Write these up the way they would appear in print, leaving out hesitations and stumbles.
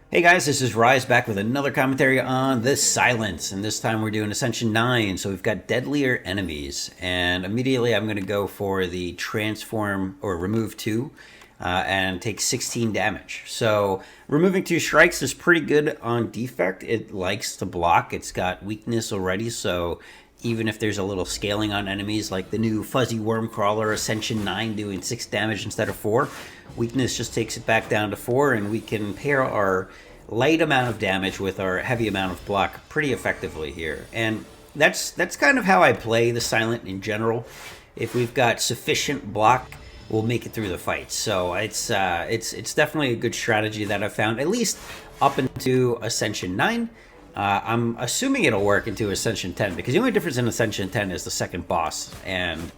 Hey guys, this is Rise back with another commentary on the Silence, and this time we're doing Ascension 9, so we've got deadlier enemies, and immediately I'm going to go for the Transform, or Remove 2, and take 16 damage. So, removing 2 strikes is pretty good on defect. It likes to block, it's got weakness already, so even if there's a little scaling on enemies, like the new Fuzzy Worm Crawler Ascension 9 doing 6 damage instead of 4, weakness just takes it back down to 4, and we can pair our light amount of damage with our heavy amount of block pretty effectively here. And that's kind of how I play the Silent in general. If we've got sufficient block, we'll make it through the fight. So it's definitely a good strategy that I've found, at least up into Ascension 9. I'm assuming it'll work into Ascension 10, because the only difference in Ascension 10 is the second boss, and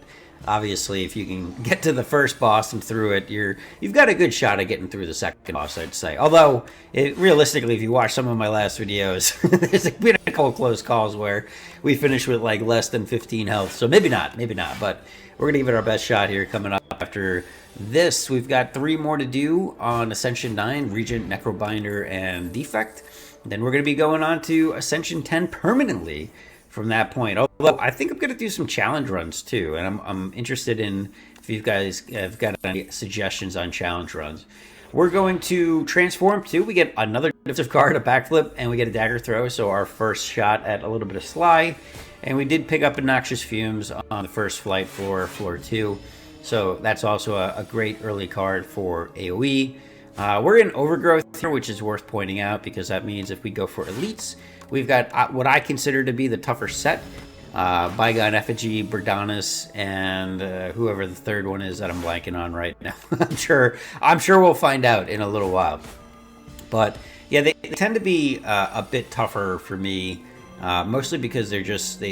obviously if you can get to the first boss and through it, you've got a good shot at getting through the second boss, I'd say. Although, realistically, if you watch some of my last videos, there's been a couple close calls where we finished with like less than 15 health, so maybe not, but we're going to give it our best shot here coming up after this. We've got 3 more to do on Ascension 9, Regent, Necrobinder, and Defect. Then we're going to be going on to Ascension 10 permanently from that point. Although I think I'm going to do some challenge runs too, and I'm interested in if you guys have got any suggestions on challenge runs. We're going to transform too. We get another defensive card, a backflip, and we get a dagger throw. So our first shot at a little bit of sly, and we did pick up Obnoxious Fumes on the first flight for floor 2. So that's also a great early card for AoE. We're in Overgrowth here, which is worth pointing out, because that means if we go for elites, we've got what I consider to be the tougher set. Bygone Effigy, Berdanus, and whoever the third one is that I'm blanking on right now. I'm sure we'll find out in a little while. But yeah, they tend to be a bit tougher for me, mostly because they're just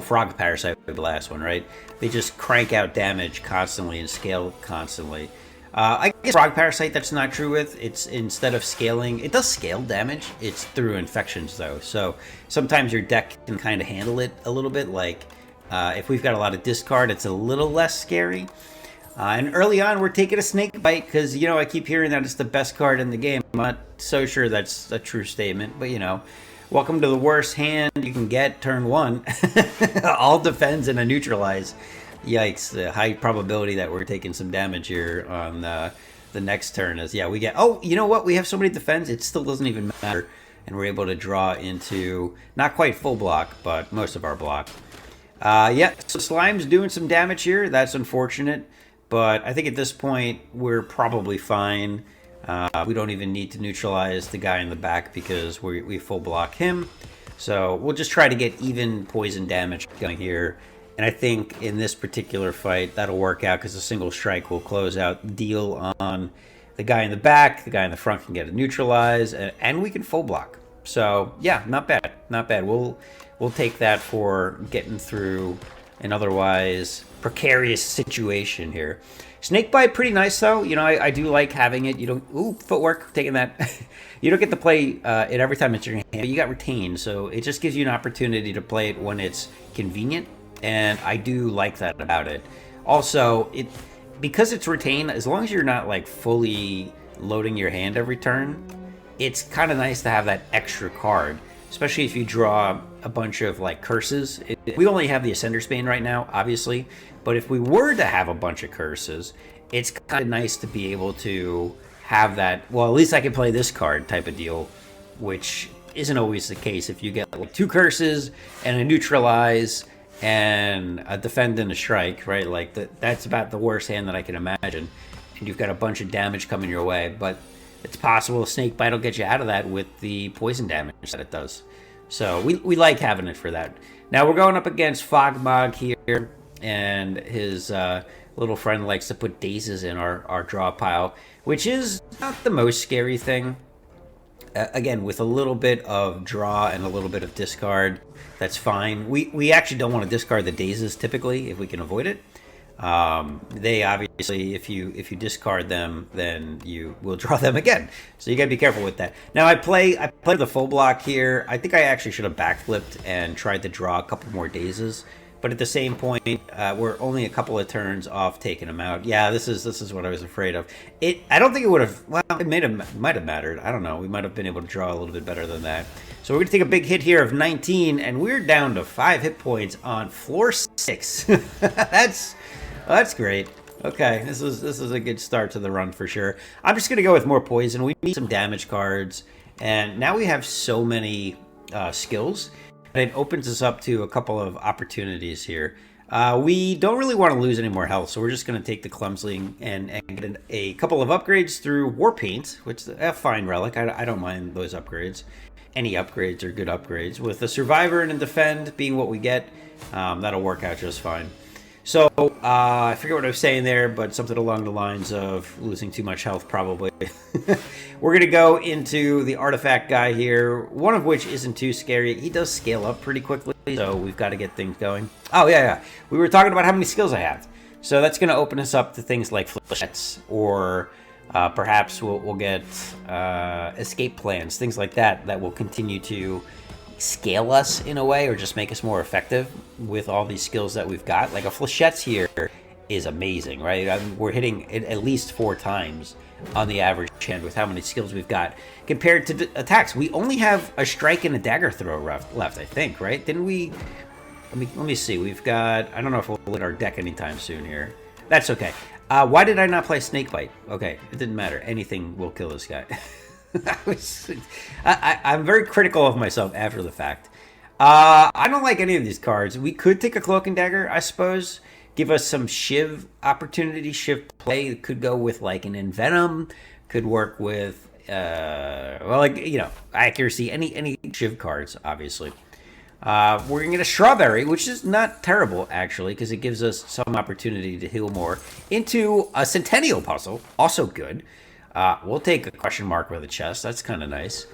Frog Parasite was the last one, right? They just crank out damage constantly and scale constantly. I guess Frog Parasite, that's not true with. It's instead of scaling, it does scale damage. It's through infections, though. So sometimes your deck can kind of handle it a little bit. Like, if we've got a lot of discard, it's a little less scary. And early on, we're taking a Snake Bite, because, I keep hearing that it's the best card in the game. I'm not so sure that's a true statement, but, welcome to the worst hand you can get turn 1. All defends and a neutralize. Yikes, the high probability that we're taking some damage here on the next turn is, we get, you know what, we have so many defense, it still doesn't even matter, and we're able to draw into, not quite full block, but most of our block. So Slime's doing some damage here, that's unfortunate, but I think at this point, we're probably fine. We don't even need to neutralize the guy in the back, because we full block him, so we'll just try to get even poison damage going here. And I think in this particular fight, that'll work out, because a single strike will close out the deal on the guy in the back. The guy in the front can get a neutralize, and we can full block. So, yeah, not bad. Not bad. We'll take that for getting through an otherwise precarious situation here. Snakebite, pretty nice, though. I do like having it. You don't... Ooh, footwork, taking that. You don't get to play it every time it's in your hand. You got retained, so it just gives you an opportunity to play it when it's convenient. And I do like that about it. Also, because it's retained, as long as you're not like fully loading your hand every turn, it's kind of nice to have that extra card, especially if you draw a bunch of like curses. We only have the Ascender's Bane right now, obviously, but if we were to have a bunch of curses, it's kind of nice to be able to have that, well, at least I can play this card type of deal, which isn't always the case. If you get like 2 curses and a neutralize and a defend and a strike, right? Like that's about the worst hand that I can imagine. And you've got a bunch of damage coming your way, but it's possible Snake Bite will get you out of that with the poison damage that it does. So we like having it for that. Now we're going up against Fogmog here, and his little friend likes to put dazes in our draw pile, which is not the most scary thing. Again, with a little bit of draw and a little bit of discard, that's fine. We actually don't want to discard the dazes typically if we can avoid it. They obviously, if you discard them, then you will draw them again. So you gotta be careful with that. Now I play the full block here. I think I actually should have backflipped and tried to draw a couple more dazes, but at the same point, we're only a couple of turns off taking him out. Yeah, this is what I was afraid of. I don't think it would have. Well, it might have mattered. I don't know. We might have been able to draw a little bit better than that. So we're gonna take a big hit here of 19, and we're down to 5 hit points on floor 6. that's great. Okay, this is a good start to the run for sure. I'm just gonna go with more poison. We need some damage cards, and now we have so many skills. It opens us up to a couple of opportunities here. We don't really want to lose any more health, so we're just going to take the Clumsling and get a couple of upgrades through War Paint, which is a fine relic. I don't mind those upgrades. Any upgrades are good upgrades. With the Survivor and a Defend being what we get, that'll work out just fine. So, I forget what I was saying there, but something along the lines of losing too much health, probably. We're going to go into the artifact guy here, one of which isn't too scary. He does scale up pretty quickly, so we've got to get things going. Oh, yeah. We were talking about how many skills I have. So that's going to open us up to things like flechettes, or perhaps we'll get escape plans, things like that will continue to scale us in a way, or just make us more effective with all these skills that we've got. Like a flechette's here is amazing, right? We're hitting it at least 4 times on the average hand with how many skills we've got compared to attacks. We only have a strike and a dagger throw left, I think, right? Didn't we? Let me see. We've got, I don't know if we'll hit our deck anytime soon here. That's okay. Why did I not play Snakebite? Okay, it didn't matter. Anything will kill this guy. I'm very critical of myself after the fact. I don't like any of these cards. We could take a Cloak and Dagger, I suppose. Give us some Shiv opportunity, Shiv play. It could go with like an Envenom. Could work with, well, like, you know, accuracy. Any Shiv cards, obviously. We're going to get a Strawberry, which is not terrible, actually, because it gives us some opportunity to heal more. Into a Centennial Puzzle, also good. We'll take a question mark with a chest. That's kind of nice.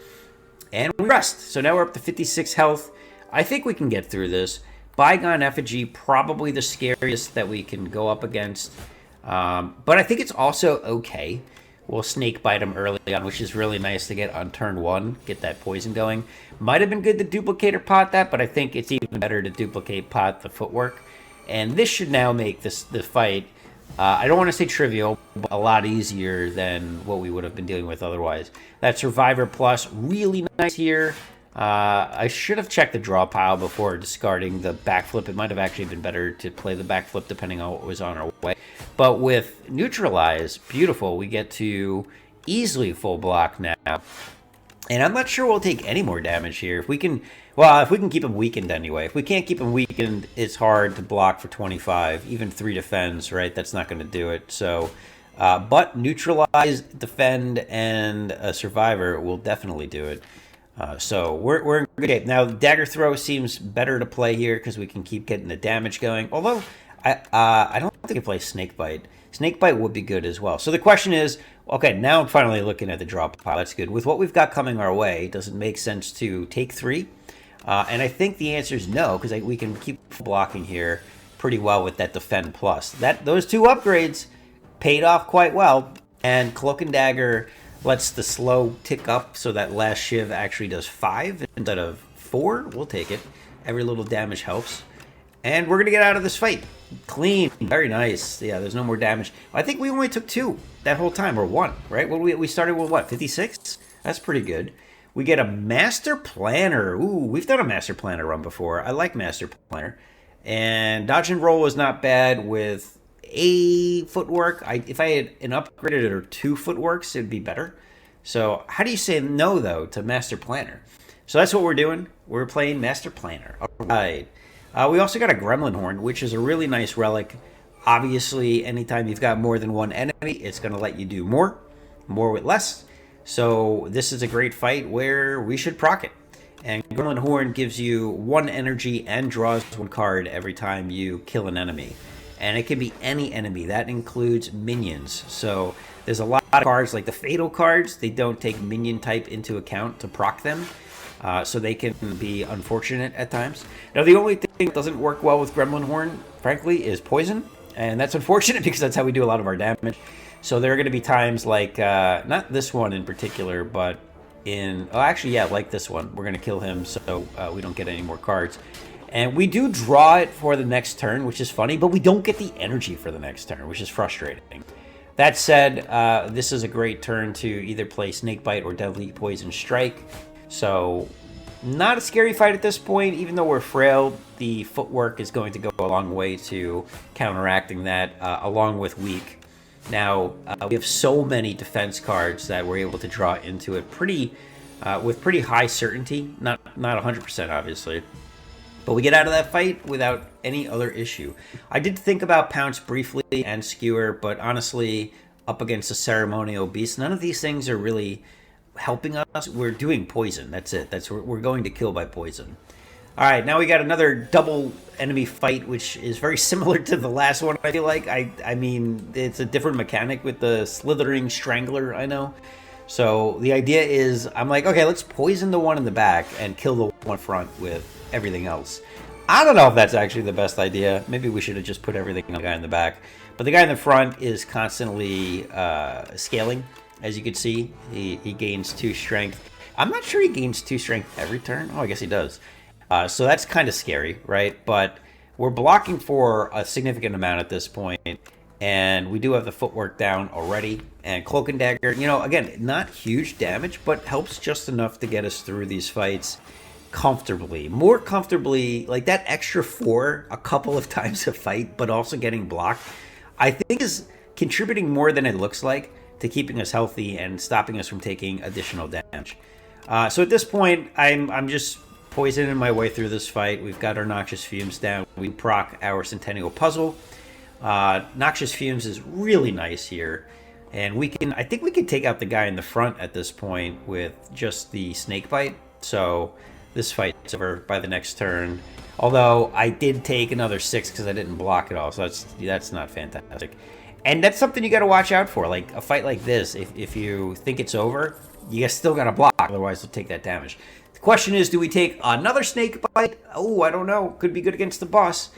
And we rest. So now we're up to 56 health. I think we can get through this. Bygone Effigy, probably the scariest that we can go up against. But I think it's also okay. We'll snake bite him early on, which is really nice to get on turn 1. Get that poison going. Might have been good to duplicate or pot that, but I think it's even better to duplicate pot the footwork. And this should now make the fight, I don't want to say trivial, but a lot easier than what we would have been dealing with otherwise. That Survivor Plus, really nice here. I should have checked the draw pile before discarding the backflip. It might have actually been better to play the backflip depending on what was on our way. But with Neutralize, beautiful. We get to easily full block now. And I'm not sure we'll take any more damage here. If we can, well, if we can keep him weakened anyway. If we can't keep him weakened, it's hard to block for 25. Even 3 defends, right? That's not going to do it. So, but Neutralize, Defend, and a Survivor will definitely do it. So we're in good shape. Now, Dagger Throw seems better to play here because we can keep getting the damage going. Although, I don't think I play Snakebite. Snakebite would be good as well. So the question is, okay, now I'm finally looking at the draw pile. That's good. With what we've got coming our way, does it make sense to take 3? And I think the answer is no, because we can keep blocking here pretty well with that Defend Plus. Those 2 upgrades paid off quite well. And Cloak and Dagger lets the slow tick up so that last Shiv actually does 5 instead of 4. We'll take it. Every little damage helps. And we're going to get out of this fight. Clean. Very nice. Yeah, there's no more damage. I think we only took 2 that whole time, or 1, right? Well, we started with what, 56? That's pretty good. We get a Master Planner. Ooh, we've done a Master Planner run before. I like Master Planner. And Dodge and Roll was not bad with a footwork. If I had an upgraded or 2 footworks, it'd be better. So how do you say no, though, to Master Planner? So that's what we're doing. We're playing Master Planner. All right. We also got a Gremlin Horn, which is a really nice relic. Obviously, anytime you've got more than 1 enemy, it's going to let you do more with less. So this is a great fight where we should proc it. And Gremlin Horn gives you 1 energy and draws 1 card every time you kill an enemy. And it can be any enemy. That includes minions. So there's a lot of cards, like the Fatal cards. They don't take minion type into account to proc them. So they can be unfortunate at times. Now, the only thing that doesn't work well with Gremlin Horn, frankly, is poison. And that's unfortunate because that's how we do a lot of our damage. So there are going to be times like, not this one in particular, but in, oh, actually, yeah, like this one. We're going to kill him so we don't get any more cards. And we do draw it for the next turn, which is funny, but we don't get the energy for the next turn, which is frustrating. That said, this is a great turn to either play Snakebite or Deadly Poison Strike. So, not a scary fight at this point, even though we're frail. The footwork is going to go a long way to counteracting that, along with weak. Now, we have so many defense cards that we're able to draw into it with pretty high certainty. Not 100%, obviously. But we get out of that fight without any other issue. I did think about Pounce briefly and Skewer, but honestly, up against a Ceremonial Beast, none of these things are really helping us. We're doing poison. That's it. We're going to kill by poison. All right, now we got another double enemy fight, which is very similar to the last one, I feel like. I mean, it's a different mechanic with the Slithering Strangler, I know. So the idea is, I'm like, okay, let's poison the one in the back and kill the one front with everything else. I don't know if that's actually the best idea. Maybe we should have just put everything on the guy in the back. But the guy in the front is constantly scaling, as you can see. He gains 2 strength. I'm not sure he gains 2 strength every turn. Oh, I guess he does. So that's kind of scary, right? But we're blocking for a significant amount at this point. And we do have the footwork down already. And Cloak and Dagger, you know, again, not huge damage, but helps just enough to get us through these fights comfortably. More comfortably, like that extra 4 a couple of times a fight, but also getting blocked, I think is contributing more than it looks like to keeping us healthy and stopping us from taking additional damage. So at this point, I'm just poisoning my way through this fight. We've got our Noxious Fumes down. We proc our Centennial Puzzle. Noxious Fumes is really nice here. And I think we can take out the guy in the front at this point with just the Snakebite. So this fight's over by the next turn. Although I did take another 6 because I didn't block at all. So that's not fantastic. And that's something you got to watch out for. Like a fight like this, if you think it's over, you still got to block. Otherwise, you'll take that damage. The question is, do we take another Snakebite? Oh, I don't know. Could be good against the boss.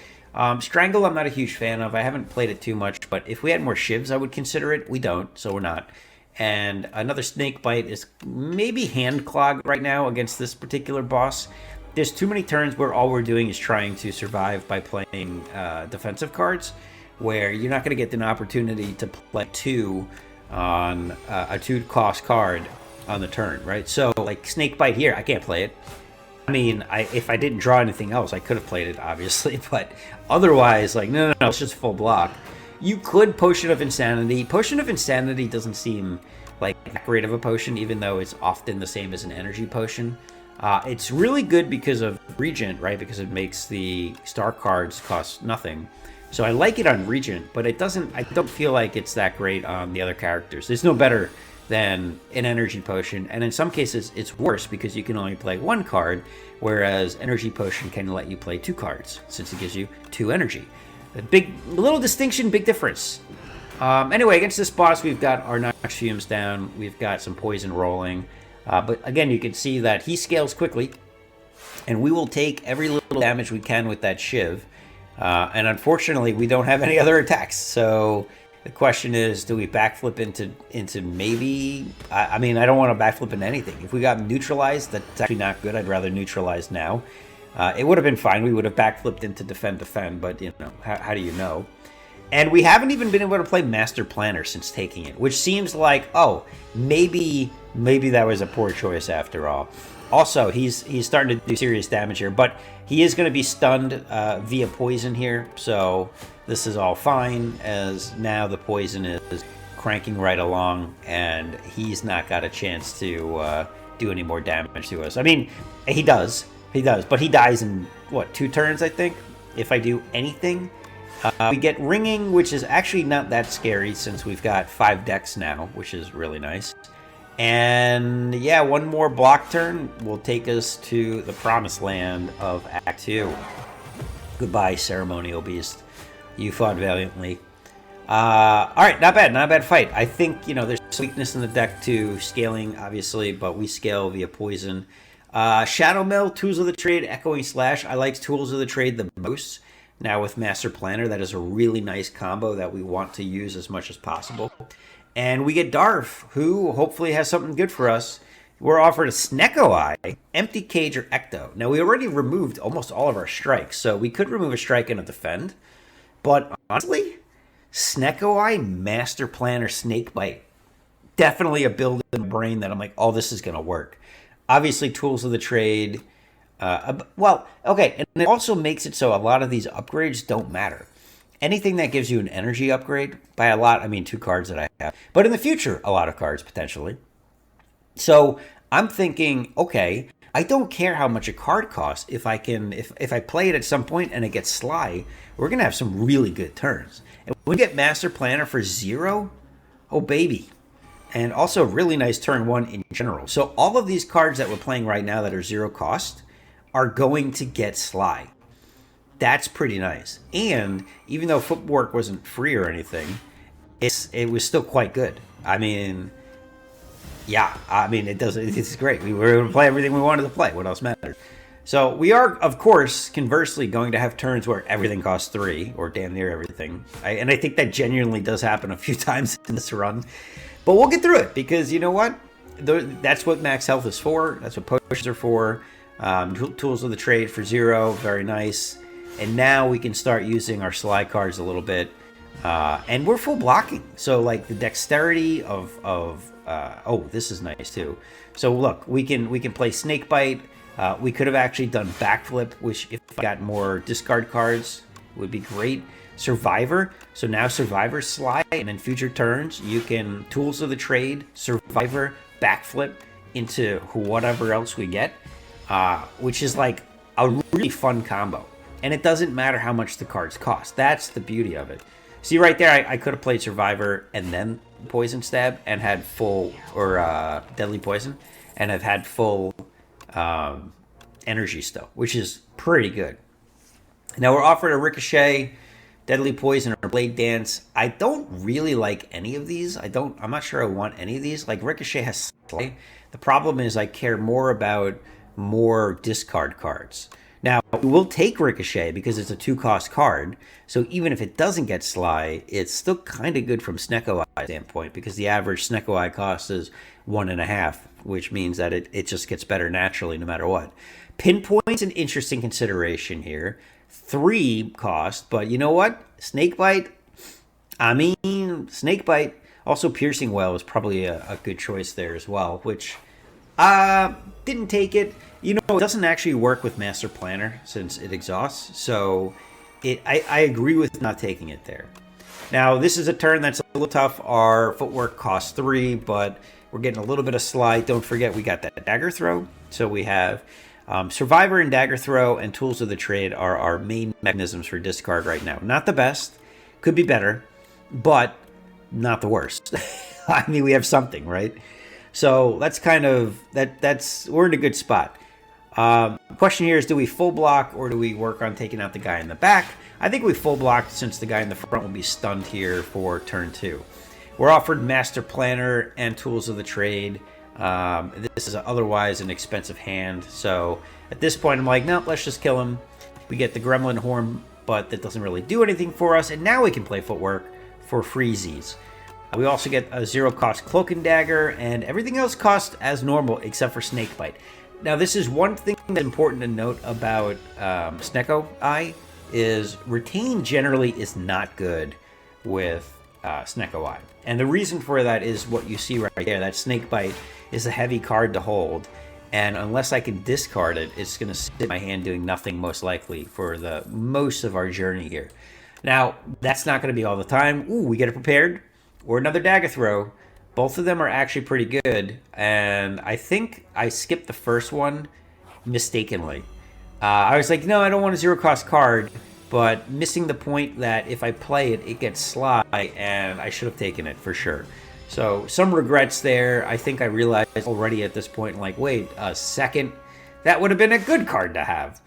Strangle, I'm not a huge fan of. I haven't played it too much, but if we had more shivs, I would consider it. We don't, so we're not. And another Snakebite is maybe Hand Clog right now against this particular boss. There's too many turns where all we're doing is trying to survive by playing defensive cards, where you're not going to get an opportunity to play 2 on a 2-cost card on the turn, right? So, like Snakebite here, I can't play it. I mean, if I didn't draw anything else, I could have played it, obviously, but otherwise, like, no, it's just full block. You could Potion of Insanity. Potion of Insanity doesn't seem like that great of a potion, even though it's often the same as an energy potion. It's really good because of Regent, right? Because it makes the star cards cost nothing. So I like it on Regent, but I don't feel like it's that great on the other characters. It's no better than an energy potion, and in some cases it's worse because you can only play 1 card, whereas energy potion can let you play 2 cards since it gives you 2 energy. A little distinction, big difference. Anyway, against this boss, we've got our Nox Fumes down, we've got some poison rolling, but again, you can see that he scales quickly, and we will take every little damage we can with that Shiv, and unfortunately, we don't have any other attacks, so the question is, do we backflip into maybe... I mean, I don't want to backflip into anything. If we got neutralized, that's actually not good. I'd rather neutralize now. It would have been fine. We would have backflipped into defend, but, you know, how do you know? And we haven't even been able to play Master Planner since taking it, which seems like, oh, maybe that was a poor choice after all. Also, he's starting to do serious damage here, but he is going to be stunned via poison here, so this is all fine, as now the poison is cranking right along, and he's not got a chance to do any more damage to us. I mean, he does, but he dies in, what, 2 turns, I think, if I do anything. We get Ringing, which is actually not that scary, since we've got 5 decks now, which is really nice. And yeah, 1 more block turn will take us to the promised land of Act 2. Goodbye, Ceremonial Beast. You fought valiantly. Alright, not bad fight. I think, you know, there's weakness in the deck to scaling, obviously, but we scale via poison. Shadow Mill, Tools of the Trade, Echoing Slash. I like Tools of the Trade the most. Now with Master Planner, that is a really nice combo that we want to use as much as possible. And we get Darf, who hopefully has something good for us. we're offered a Snecko Eye, Empty Cage, or Ecto. Now, we already removed almost all of our strikes, so we could remove a strike and a defend. But honestly, Snecko Eye, Master Plan, or Snake Bite. Definitely a build in the brain that I'm like, oh, this is going to work. Obviously, tools of the trade. Well, okay, and it also makes it so a lot of these upgrades don't matter. Anything that gives you an energy upgrade, by a lot, I mean 2 cards that I have. But in the future, a lot of cards, potentially. So I'm thinking, okay, I don't care how much a card costs. If I play it at some point and it gets sly, we're going to have some really good turns. And when we get Master Planner for 0, oh, baby. And also really nice turn 1 in general. So all of these cards that we're playing right now that are 0 cost are going to get sly. That's pretty nice. And even though footwork wasn't free or anything, it was still quite good. I mean, yeah, it's great. We were able to play everything we wanted to play. What else matters? So we are, of course, conversely going to have turns where everything costs 3, or damn near everything. And I think that genuinely does happen a few times in this run. But we'll get through it, because you know what? That's what max health is for. That's what potions are for. Tools of the trade for 0, very nice. And now we can start using our sly cards a little bit. And we're full blocking. So like the dexterity of oh, this is nice too. So look, we can play Snake Bite. We could have actually done Backflip, which if I got more discard cards would be great. Survivor. So now Survivor sly, and in future turns you can tools of the trade, Survivor, Backflip into whatever else we get, which is like a really fun combo. And it doesn't matter how much the cards cost. That's the beauty of it. See right there, I could have played Survivor and then Poison Stab and had full, or Deadly Poison, and have had full energy still, which is pretty good. Now we're offered a Ricochet, Deadly Poison, or Blade Dance. I don't really like any of these. I'm not sure I want any of these. Like Ricochet has Slay. The problem is I care more about more discard cards. Now, we'll take Ricochet because it's a 2-cost card. So even if it doesn't get Sly, it's still kind of good from Snecko Eye standpoint, because the average Snecko Eye cost is 1.5, which means that it just gets better naturally no matter what. Pinpoint's an interesting consideration here. 3 cost, but you know what? Snake Bite. Snake Bite. Also, Piercing Well is probably a good choice there as well, which didn't take it. You know, it doesn't actually work with Master Planner since it exhausts, so I agree with not taking it there. Now, this is a turn that's a little tough. Our footwork costs 3, but we're getting a little bit of slide. Don't forget, we got that dagger throw, so we have Survivor and Dagger Throw and Tools of the Trade are our main mechanisms for discard right now. Not the best. Could be better, but not the worst. I mean, we have something, right? So that's kind of, we're in a good spot. Question here is, do we full block or do we work on taking out the guy in the back? I think we full blocked, since the guy in the front will be stunned here for turn 2. We're offered Master Planner and Tools of the Trade. This is otherwise an expensive hand, so at this point I'm like, no, let's just kill him. We get the Gremlin Horn, but that doesn't really do anything for us, and now we can play Footwork for freezies. We also get a 0-cost Cloak and Dagger, and everything else costs as normal except for Snake Bite. Now, this is one thing that's important to note about Snecko Eye, is Retain generally is not good with Snecko Eye. And the reason for that is what you see right there. That Snake Bite is a heavy card to hold, and unless I can discard it, it's going to sit in my hand doing nothing, most likely, for the most of our journey here. Now, that's not going to be all the time. Ooh, we get it prepared, or another Dagger Throw. Both of them are actually pretty good, and I think I skipped the first one mistakenly. I was like, no, I don't want a 0-cost card, but missing the point that if I play it, it gets Sly, and I should have taken it for sure. So some regrets there. I think I realized already at this point, like, wait a second, that would have been a good card to have.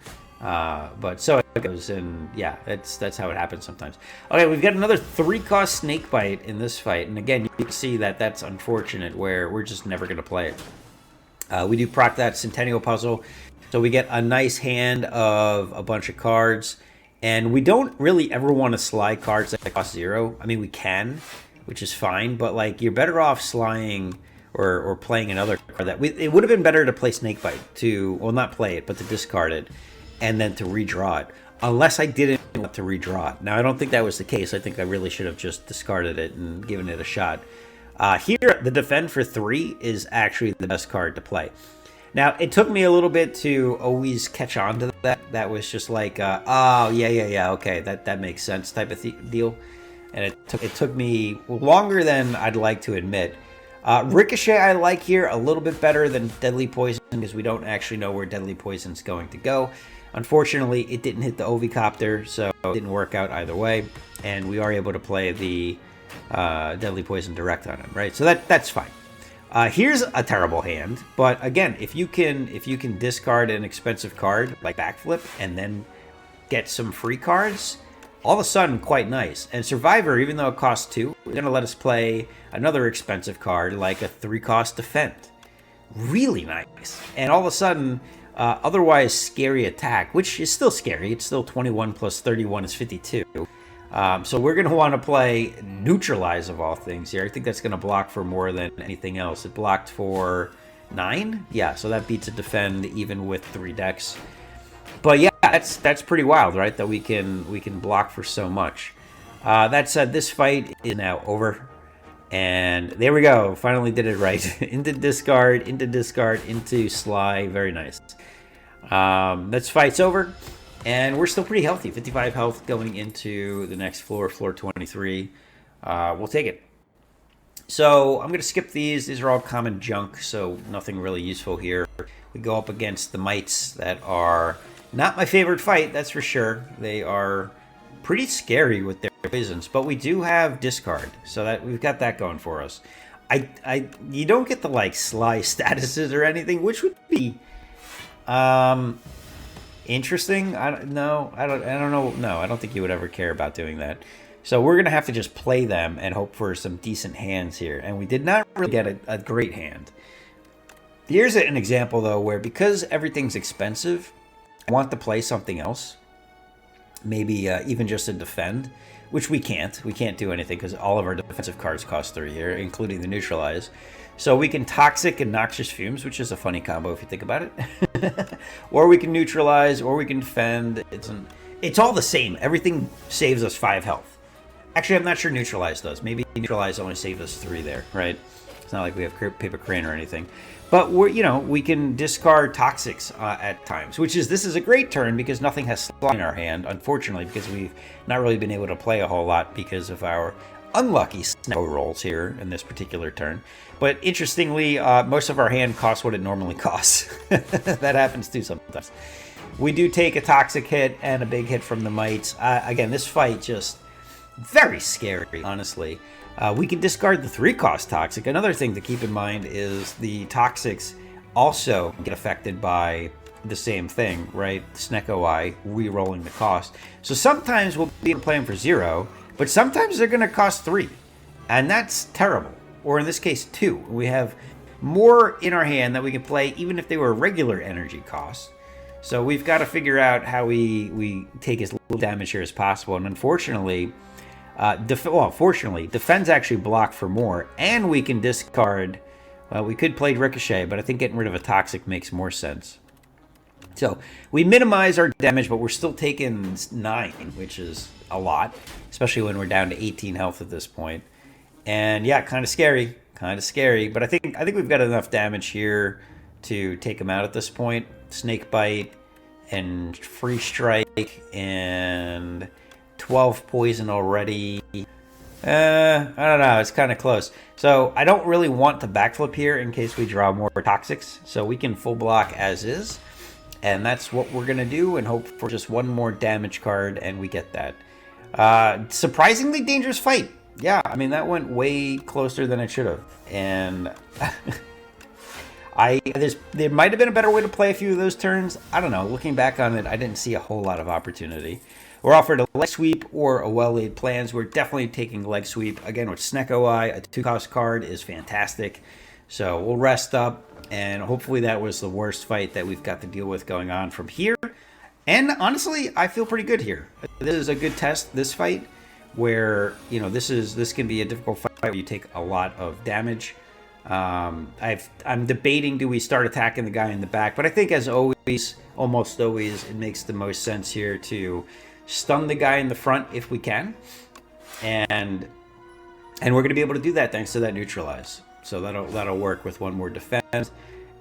But so it goes, and yeah, that's how it happens sometimes. Okay, we've got another 3-cost Snake Bite in this fight, and again, you can see that that's unfortunate, where we're just never going to play it. We do proc that Centennial Puzzle, so we get a nice hand of a bunch of cards, and we don't really ever want to slide cards that cost 0. I mean, we can, which is fine, but like, you're better off slying or playing another card that it would have been better to play Snakebite to, well, not play it, but to discard it and then to redraw it. Unless I didn't want to redraw it. Now, I don't think that was the case. I think I really should have just discarded it and given it a shot. Here, the Defend for 3 is actually the best card to play. Now, it took me a little bit to always catch on to that. That was just like, oh, yeah, okay, that makes sense type of deal. And it took me longer than I'd like to admit. Ricochet I like here a little bit better than Deadly Poison because we don't actually know where Deadly Poison's going to go. Unfortunately, it didn't hit the Ovicopter, so it didn't work out either way. And we are able to play the Deadly Poison direct on him, right? So that's fine. Here's a terrible hand, but again, if you can discard an expensive card like Backflip and then get some free cards, all of a sudden quite nice. And Survivor, even though it costs 2, is going to let us play another expensive card like a 3-cost Defend. Really nice. And all of a sudden, otherwise scary attack, which is still scary. It's still 21 plus 31 is 52. So we're going to want to play Neutralize of all things here. I think that's going to block for more than anything else. It blocked for 9? Yeah, so that beats a Defend even with 3 decks. But yeah, that's pretty wild, right? That we can block for so much. That said, this fight is now over. And there we go. Finally did it right. Into discard, into Sly. Very nice. This fight's over. And we're still pretty healthy. 55 health going into the next floor, floor 23. We'll take it. So I'm going to skip these. These are all common junk, so nothing really useful here. We go up against the Mites that are not my favorite fight, that's for sure. They are pretty scary with their poisons, but we do have discard, so that we've got that going for us. You don't get the like Sly statuses or anything, which would be interesting. I don't know. No, I don't think you would ever care about doing that. So we're gonna have to just play them and hope for some decent hands here. And we did not really get a great hand. Here's an example though, where because everything's expensive, I want to play something else. Maybe even just a Defend, which we can't. We can't do anything because all of our defensive cards cost 3 here, including the Neutralize. So we can Toxic and Noxious Fumes, which is a funny combo if you think about it. Or we can Neutralize, or we can Defend. It's all the same. Everything saves us 5 health. Actually, I'm not sure Neutralize does. Maybe Neutralize only saved us 3 there, right? It's not like we have Paper Crane or anything. But we can discard Toxics at times, this is a great turn because nothing has Sly in our hand, unfortunately, because we've not really been able to play a whole lot because of our unlucky Snecko rolls here in this particular turn. But interestingly, most of our hand costs what it normally costs. That happens too sometimes. We do take a Toxic hit and a big hit from the Mites. Again, this fight just very scary, honestly. We can discard the 3-cost Toxic. Another thing to keep in mind is the Toxics also get affected by the same thing, right? Snecko Eye, re-rolling the cost. So sometimes we'll be playing for 0, but sometimes they're going to cost 3. And that's terrible. Or in this case, 2. We have more in our hand that we can play even if they were regular energy costs. So we've got to figure out how we take as little damage here as possible. And unfortunately, fortunately, Defend's actually blocked for more, and we can discard. Well, we could play Ricochet, but I think getting rid of a Toxic makes more sense. So we minimize our damage, but we're still taking 9, which is a lot, especially when we're down to 18 health at this point. And yeah, kind of scary. But I think we've got enough damage here to take him out at this point. Snake Bite and Free Strike and 12 poison already. I don't know. It's kind of close. So I don't really want to backflip here in case we draw more Toxics. So we can full block as is. And that's what we're going to do and hope for just one more damage card and we get that. Surprisingly dangerous fight. Yeah, I mean, that went way closer than it should have. And there might have been a better way to play a few of those turns. I don't know. Looking back on it, I didn't see a whole lot of opportunity. We're offered a leg sweep or a well-laid plans. We're definitely taking leg sweep. Again, with Snecko Eye, a 2-cost card is fantastic. So we'll rest up, and hopefully that was the worst fight that we've got to deal with going on from here. And honestly, I feel pretty good here. This is a good test, this fight, where this can be a difficult fight where you take a lot of damage. I'm debating, do we start attacking the guy in the back? But I think, as always, almost always, it makes the most sense here to stun the guy in the front if we can, and we're going to be able to do that thanks to that neutralize. So that'll work with one more defense,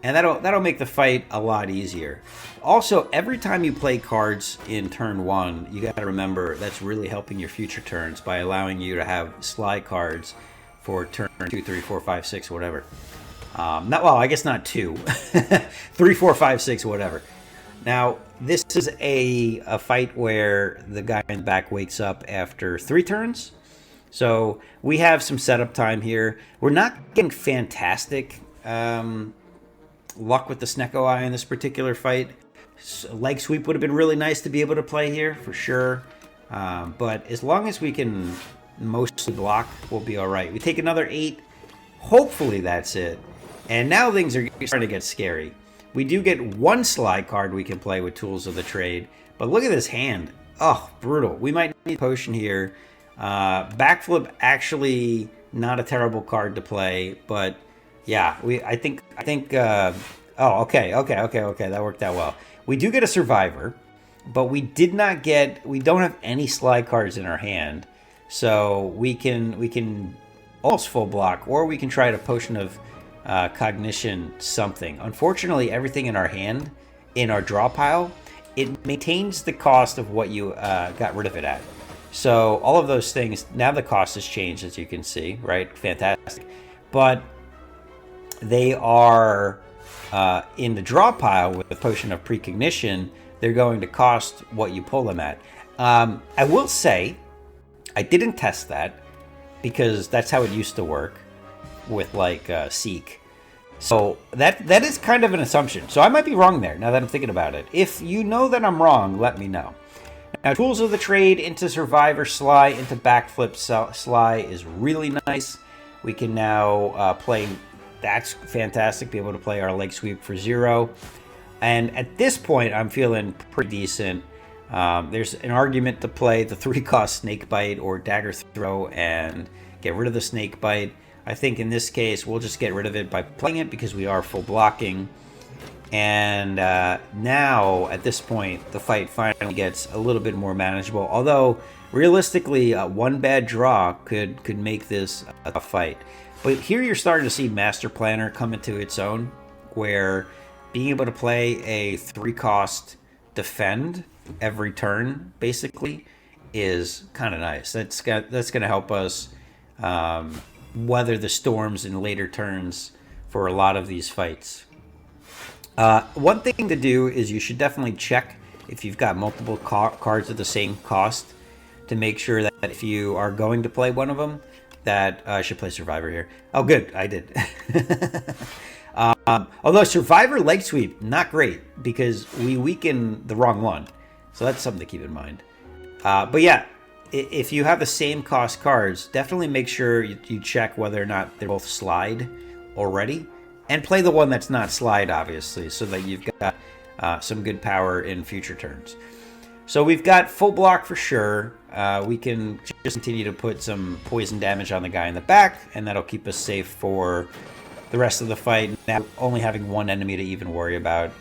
and that'll make the fight a lot easier. Also, every time you play cards in turn 1, you got to remember that's really helping your future turns by allowing you to have slide cards for turn 2, 3, 4, 5, 6, whatever. Not, well, I guess not 2. 3, 4, 5, 6, whatever. Now, this is a fight where the guy in the back wakes up after 3 turns. So we have some setup time here. We're not getting fantastic luck with the Snecko Eye in this particular fight. Leg sweep would have been really nice to be able to play here, for sure. But as long as we can mostly block, we'll be all right. We take another 8. Hopefully that's it. And now things are starting to get scary. We do get 1 slide card we can play with Tools of the Trade. But look at this hand. Oh, brutal. We might need a potion here. Backflip, actually not a terrible card to play. But yeah, I think. Oh, okay. That worked out well. We do get a Survivor. But we don't have any slide cards in our hand. So we can almost full block, or we can try to Potion of Cognition something. Unfortunately, everything in our hand, in our draw pile, it maintains the cost of what you got rid of it at. So all of those things, now the cost has changed, as you can see, right? Fantastic. But they are in the draw pile with the Potion of Precognition, they're going to cost what you pull them at. I will say, I didn't test that because that's how it used to work with like Seek. So that is kind of an assumption. So I might be wrong there now that I'm thinking about it. If you know that I'm wrong, let me know. Now, Tools of the Trade into Survivor Sly into Backflip Sly is really nice. We can now play, that's fantastic, be able to play our leg sweep for 0. And at this point, I'm feeling pretty decent. There's an argument to play the 3-cost Snake Bite or Dagger Throw and get rid of the Snake Bite. I think in this case, we'll just get rid of it by playing it because we are full blocking. And now, at this point, the fight finally gets a little bit more manageable. Although, realistically, one bad draw could make this a fight. But here you're starting to see Master Planner come into its own, where being able to play a 3-cost defend every turn, basically, is kind of nice. That's going to help us weather the storms in later turns for a lot of these fights. One thing to do is you should definitely check if you've got multiple cards at the same cost to make sure that if you are going to play one of them, that I should play Survivor here. Oh, good, I did. Although Survivor leg sweep, not great because we weaken the wrong one. So that's something to keep in mind. But yeah, if you have the same cost cards, definitely make sure you check whether or not they're both slide already. And play the one that's not slide, obviously, so that you've got some good power in future turns. So we've got full block for sure. We can just continue to put some poison damage on the guy in the back, and that'll keep us safe for the rest of the fight. Now, only having one enemy to even worry about.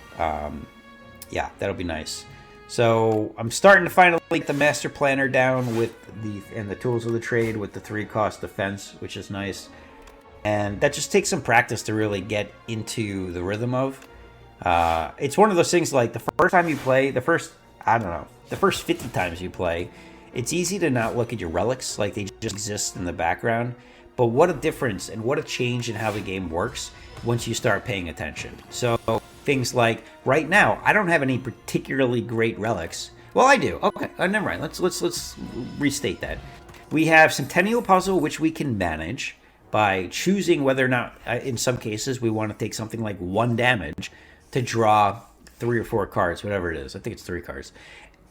Yeah, that'll be nice. So I'm starting to finally get the Master Planner down with the Tools of the Trade with the 3-cost defense, which is nice. And that just takes some practice to really get into the rhythm of. It's one of those things like the first time you play, the first 50 times you play, it's easy to not look at your relics like they just exist in the background. But what a difference and what a change in how the game works once you start paying attention. So things like right now, I don't have any particularly great relics. Well, I do. Okay, never mind. Let's restate that. We have Centennial Puzzle, which we can manage by choosing whether or not, in some cases, we want to take something like 1 damage to draw 3 or 4 cards, whatever it is. I think it's 3 cards.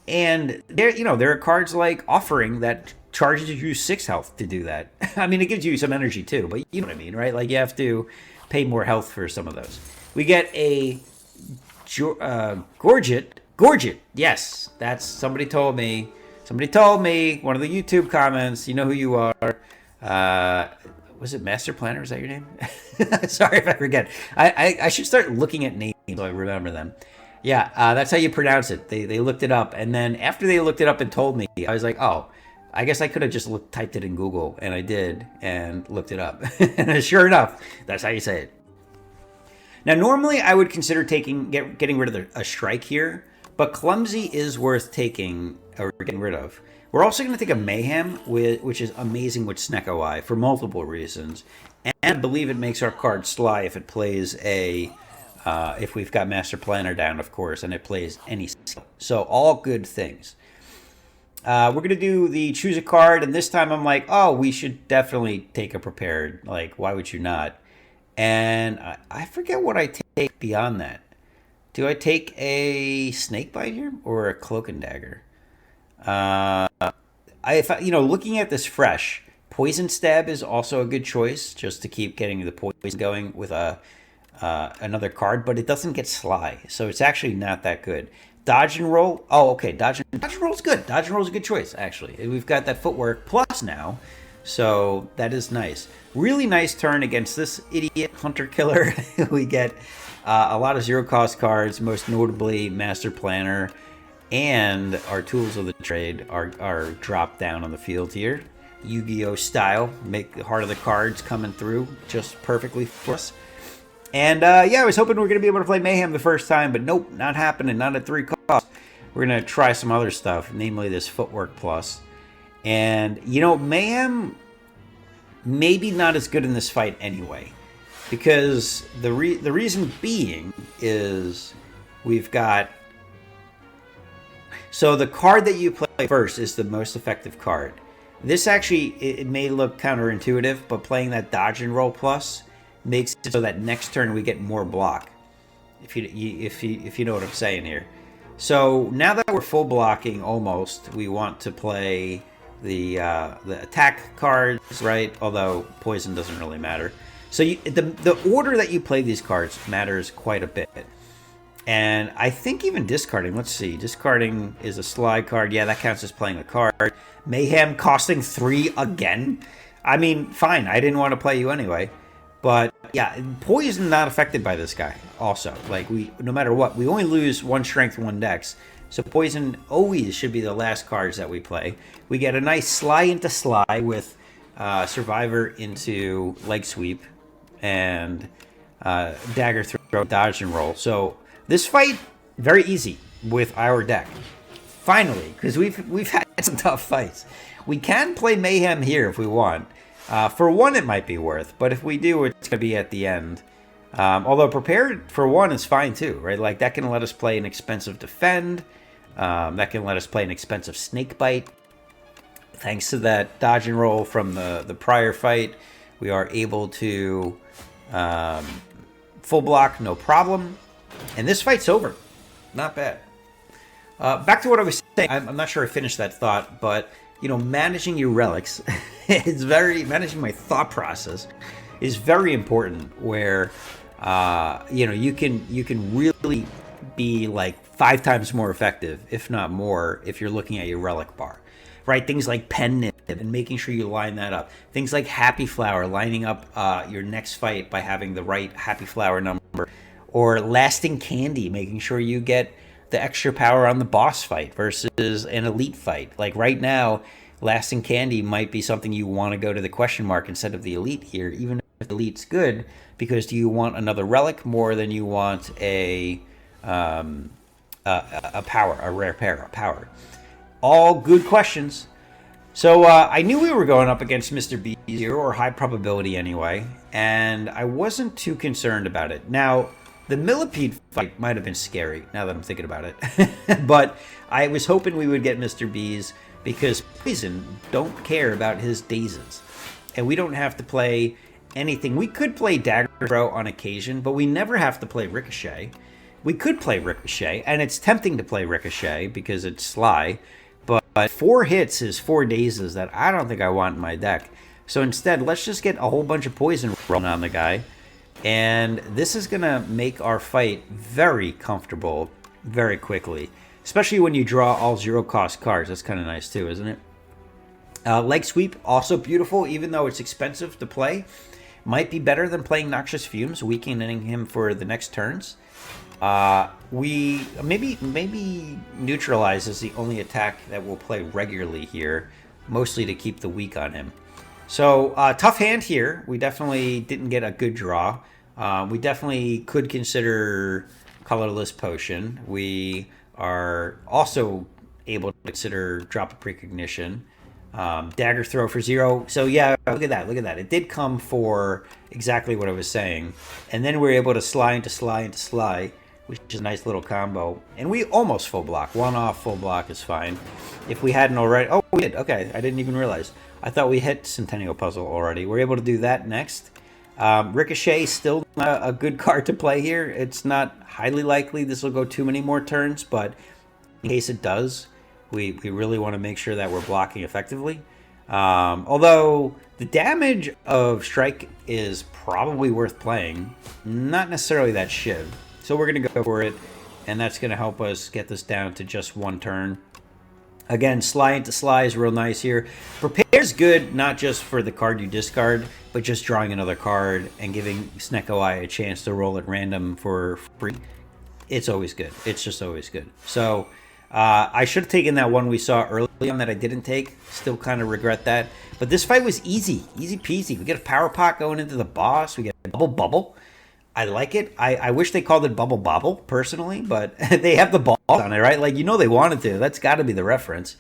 And there are cards like Offering that charges you 6 health to do that. I mean, it gives you some energy too, but you know what I mean, right? Like you have to pay more health for some of those. We get a Gorget. Yes, that's somebody told me. One of the YouTube comments. You know who you are. Was it Master Planner? Is that your name? Sorry if I forget. I should start looking at names so I remember them. Yeah, that's how you pronounce it. They looked it up, and then after they looked it up and told me, I was like, oh, I guess I could have just typed it in Google, and I did, and looked it up. And sure enough, that's how you say it. Now, normally I would consider getting rid of a strike here, but Clumsy is worth taking or getting rid of. We're also going to take a Mayhem, which is amazing with Snecko Eye for multiple reasons. And I believe it makes our card sly if it plays if we've got Master Planner down, of course, and it plays any skill. So all good things. We're going to do the choose a card, and this time I'm like, oh, we should definitely take a prepared. Like, why would you not? And I forget what I take beyond that. Do I take a Snakebite here or a Cloak and Dagger? Looking at this fresh, Poison Stab is also a good choice, just to keep getting the poison going with another card, but it doesn't get Sly, so it's actually not that good. Dodge and Roll. Oh, okay, Dodge and Roll is good. Dodge and Roll is a good choice, actually. We've got that Footwork Plus now, so that is nice. Really nice turn against this idiot Hunter Killer. We get a lot of zero-cost cards, most notably Master Planner, and our Tools of the Trade are dropped down on the field here. Yu-Gi-Oh style, make the heart of the cards coming through just perfectly for us. And yeah, I was hoping we were going to be able to play Mayhem the first time, but nope, not happening, not at 3 costs. We're going to try some other stuff, namely this Footwork Plus. And, Mayhem maybe not as good in this fight anyway, because the reason being is we've got... So the card that you play first is the most effective card. This actually, it may look counterintuitive, but playing that Dodge and Roll Plus makes it so that next turn we get more block. If you know what I'm saying here. So now that we're full blocking almost, we want to play the attack cards, right? Although poison doesn't really matter. So the order that you play these cards matters quite a bit. And I think even discarding, let's see, discarding is a slide card. Yeah, that counts as playing a card. Mayhem costing 3 again. I mean, fine, I didn't want to play you anyway. But yeah, poison not affected by this guy also. Like, no matter what, we only lose 1 strength, 1 dex. So poison always should be the last cards that we play. We get a nice Sly into Sly with Survivor into Leg Sweep and Dagger Throw, Dodge and Roll. So this fight, very easy with our deck. Finally, because we've had some tough fights. We can play Mayhem here if we want. For 1, it might be worth, but if we do, it's going to be at the end. Although prepared for 1 is fine too, right? Like, that can let us play an expensive Defend. That can let us play an expensive Snakebite. Thanks to that Dodge and Roll from the prior fight, we are able to full block, no problem. And this fight's over. Not bad. Back to what I was saying. I'm not sure I finished that thought, but managing your relics is managing my thought process is very important. Where you can really be like 5 times more effective, if not more, if you're looking at your relic bar, right? Things like Pen Nib and making sure you line that up. Things like Happy Flower, lining up your next fight by having the right Happy Flower number, or Lasting Candy, making sure you get the extra power on the boss fight versus an elite fight. Like right now, Lasting Candy might be something you want to go to the question mark instead of the elite here, even if the elite's good, because do you want another relic more than you want a power, a rare pair, a power? All good questions. So I knew we were going up against Mr. B here, or high probability anyway, and I wasn't too concerned about it. Now, the Millipede fight might have been scary, now that I'm thinking about it. But I was hoping we would get Mr. B's, because Poison don't care about his dazes. And we don't have to play anything. We could play Dagger Throw on occasion, but we never have to play Ricochet. We could play Ricochet, and it's tempting to play Ricochet because it's Sly. But 4 hits is 4 dazes that I don't think I want in my deck. So instead, let's just get a whole bunch of poison rolling on the guy. And this is going to make our fight very comfortable very quickly. Especially when you draw all 0-cost cards. That's kind of nice too, isn't it? Leg sweep, also beautiful, even though it's expensive to play. Might be better than playing Noxious Fumes, weakening him for the next turns. We maybe Neutralize is the only attack that we'll play regularly here, mostly to keep the weak on him. So tough hand here. We definitely didn't get a good draw. We definitely could consider Colorless Potion. We are also able to consider Drop of Precognition. Dagger Throw for 0. So yeah, look at that. Look at that. It did come for exactly what I was saying. And then we're able to Sly into Sly into Sly, which is a nice little combo. And we almost full block. One off full block is fine. If we hadn't already... Oh, we did. Okay, I didn't even realize. I thought we hit Centennial Puzzle already. We're able to do that next. Ricochet, still not a good card to play here. It's not highly likely this will go too many more turns, but in case it does, we really want to make sure that we're blocking effectively. Although the damage of Strike is probably worth playing, not necessarily that Shiv. So we're going to go for it, and that's going to help us get this down to just one turn. Again, Sly into Sly is real nice here. Prepare is good, not just for the card you discard, but just drawing another card and giving Snecko a chance to roll at random for free. It's always good. It's just always good. So I should have taken that one we saw early on that I didn't take. Still kind of regret that. But this fight was easy. Easy peasy. We get a Power Pot going into the boss. We get a Bubble Bubble. I like it. I wish they called it Bubble Bobble, personally, but they have the balls on it, right? Like, you know they wanted to. That's got to be the reference.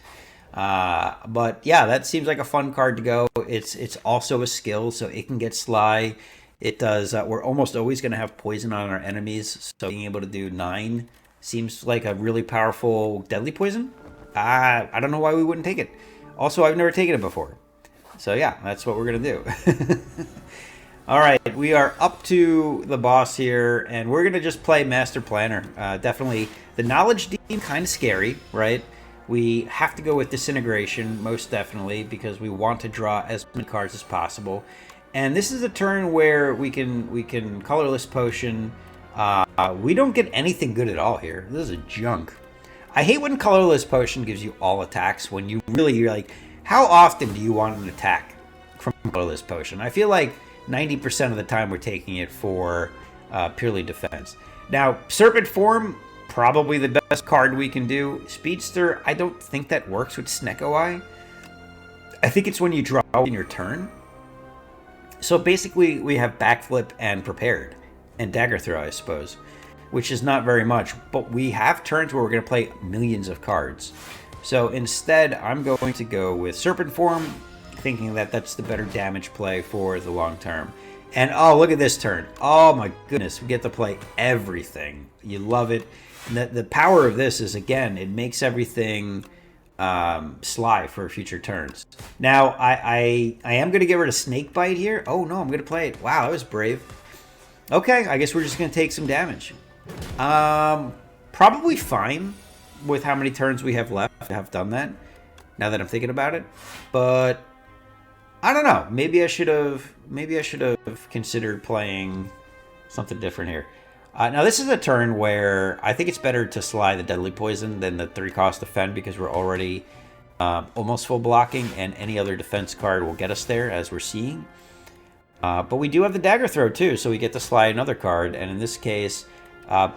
But, yeah, that seems like a fun card to go. It's also a skill, so it can get Sly. It does. We're almost always going to have poison on our enemies, so being able to do 9 seems like a really powerful deadly poison. I don't know why we wouldn't take it. Also, I've never taken it before. So, yeah, that's what we're going to do. All right, we are up to the boss here, and we're going to just play Master Planner. Definitely, the Knowledge Demon, kind of scary, right? We have to go with Disintegration, most definitely, because we want to draw as many cards as possible. And this is a turn where we can Colorless Potion. We don't get anything good at all here. This is a junk. I hate when Colorless Potion gives you all attacks, when you're like, how often do you want an attack from Colorless Potion? I feel like 90% of the time we're taking it for purely defense. Now, Serpent Form, probably the best card we can do. Speedster, I don't think that works with Snecko Eye. I think it's when you draw in your turn. So basically, we have Backflip and Prepared, and Dagger Throw, I suppose, which is not very much. But we have turns where we're going to play millions of cards. So instead, I'm going to go with Serpent Form, thinking that that's the better damage play for the long term. And oh, look at this turn. Oh my goodness, we get to play everything. You love it. And the power of this is, again, it makes everything Sly for future turns. Now, I am going to get rid of Snake Bite here. Oh no, I'm going to play it. Wow, that was brave. Okay, I guess we're just going to take some damage. Probably fine with how many turns we have left to have done that, now that I'm thinking about it. But I don't know. Maybe I should have considered playing something different here. Now this is a turn where I think it's better to Sly the Deadly Poison than the 3-cost Defend, because we're already almost full blocking, and any other defense card will get us there, as we're seeing. But we do have the Dagger Throw too, so we get to Sly another card, and in this case,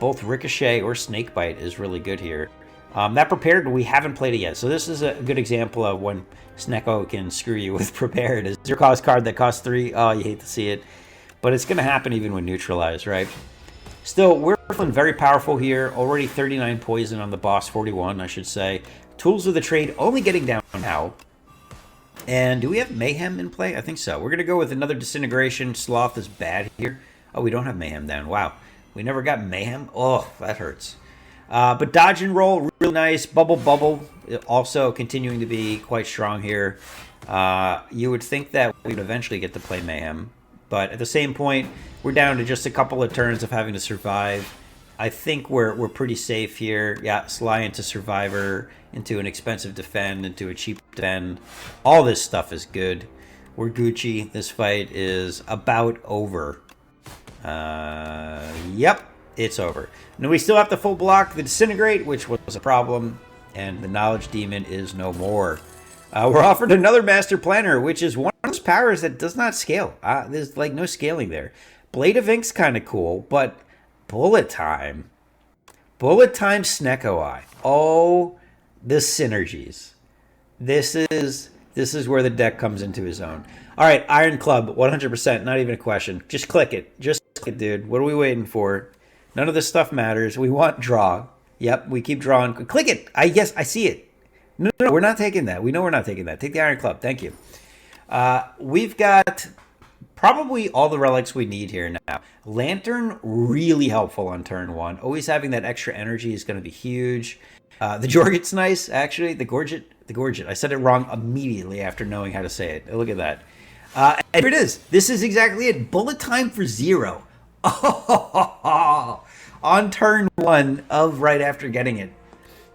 both Ricochet or Snakebite is really good here. That Prepared, we haven't played it yet, so this is a good example of when Snecko can screw you with Prepared. Is your cost card that costs 3? Oh, you hate to see it. But it's going to happen even with Neutralize, right? Still, we're feeling very powerful here. Already 39 poison on the boss, 41, I should say. Tools of the Trade only getting down now. And do we have Mayhem in play? I think so. We're going to go with another Disintegration. Sloth is bad here. Oh, we don't have Mayhem down. Wow. We never got Mayhem? Oh, that hurts. But Dodge and Roll, really nice. Bubble Bubble, also continuing to be quite strong here. You would think that we'd eventually get to play Mayhem. But at the same point, we're down to just a couple of turns of having to survive. I think we're pretty safe here. Yeah, Sly into Survivor, into an expensive Defend, into a cheap Defend. All this stuff is good. We're Gucci. This fight is about over. Yep. It's over. Now we still have to full block the Disintegrate, which was a problem, and the Knowledge Demon is no more. We're offered another Master Planner, which is one of those powers that does not scale. There's like no scaling there. Blade of Ink's kind of cool, but Bullet Time. Bullet Time Snecko Eye. Oh, the synergies. This is where the deck comes into his own. All right, Iron Club, 100%, not even a question. Just click it. Just click it, dude. What are we waiting for? None of this stuff matters. We want draw. Yep, we keep drawing. Click it. Yes, I see it. No, we're not taking that. We know we're not taking that. Take the Iron Club. Thank you. We've got probably all the relics we need here now. Lantern, really helpful on turn 1. Always having that extra energy is going to be huge. The Jorget's nice, actually. The Gorget. I said it wrong immediately after knowing how to say it. Look at that. And here it is. This is exactly it. Bullet Time for 0. Oh, on turn 1 of right after getting it.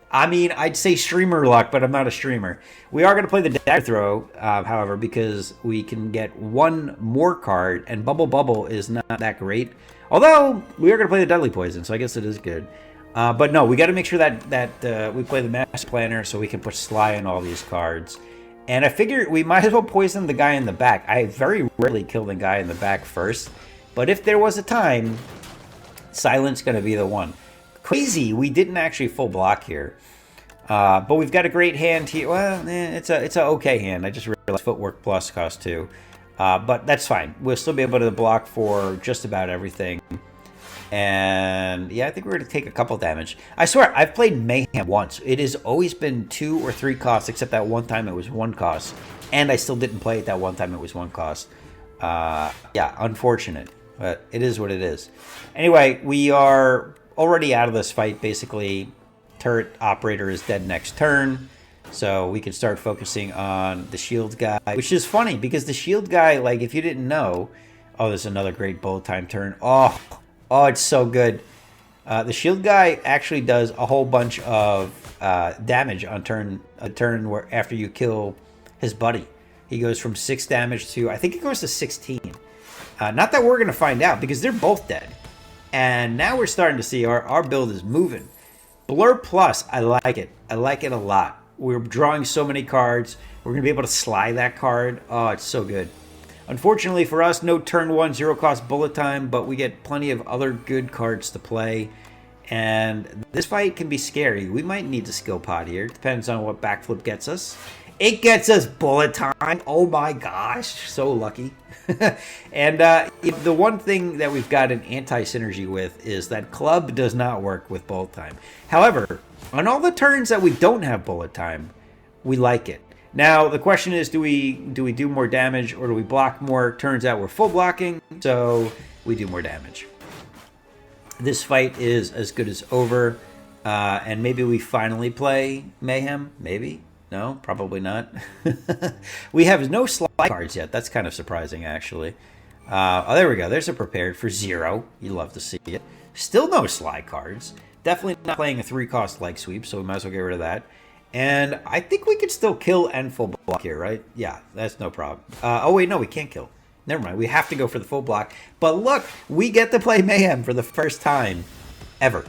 I mean, I'd say streamer luck, but I'm not a streamer. We are going to play the dagger throw, however, because we can get one more card, and Bubble is not that great. Although, we are going to play the deadly poison, so I guess it is good. But no, we got to make sure that we play the Master Planner so we can put Sly in all these cards. And I figure we might as well poison the guy in the back. I very rarely kill the guy in the back first. But if there was a time, Silent's going to be the one. Crazy, we didn't actually full block here. But we've got a great hand here. Well, it's a okay hand. I just realized Footwork Plus cost 2. But that's fine. We'll still be able to block for just about everything. And yeah, I think we're going to take a couple damage. I swear, I've played Mayhem once. It has always been 2 or 3 costs, except that one time it was 1 cost. And I still didn't play it that one time it was 1 cost. Yeah, unfortunate. But it is what it is. Anyway, we are already out of this fight, basically. Turret operator is dead next turn. So we can start focusing on the shield guy. Which is funny, because the shield guy, like, if you didn't know... Oh, there's another great Bullet Time turn. Oh, it's so good. The shield guy actually does a whole bunch of damage on a turn where after you kill his buddy. He goes from 6 damage to, I think it goes to 16. Not that we're going to find out, because they're both dead. And now we're starting to see our build is moving. Blur Plus, I like it. I like it a lot. We're drawing so many cards. We're going to be able to slide that card. Oh, it's so good. Unfortunately for us, no turn 1 0 cost Bullet Time, but we get plenty of other good cards to play. And this fight can be scary. We might need the skill pot here. Depends on what backflip gets us. It gets us Bullet Time. Oh my gosh, so lucky. And the one thing that we've got an anti-synergy with is that Club does not work with Bullet Time. However, on all the turns that we don't have Bullet Time, we like it. Now, the question is, do we do more damage or do we block more? Turns out we're full blocking, so we do more damage. This fight is as good as over, and maybe we finally play Mayhem, maybe? No, probably not. We have no slide cards yet. That's kind of surprising, actually. Oh, there we go. There's a prepared for 0. You love to see it. Still no slide cards. Definitely not playing a 3-cost leg sweep, so we might as well get rid of that. And I think we could still kill and full block here, right? Yeah, that's no problem. Oh, wait, no, we can't kill. Never mind. We have to go for the full block. But look, we get to play Mayhem for the first time ever.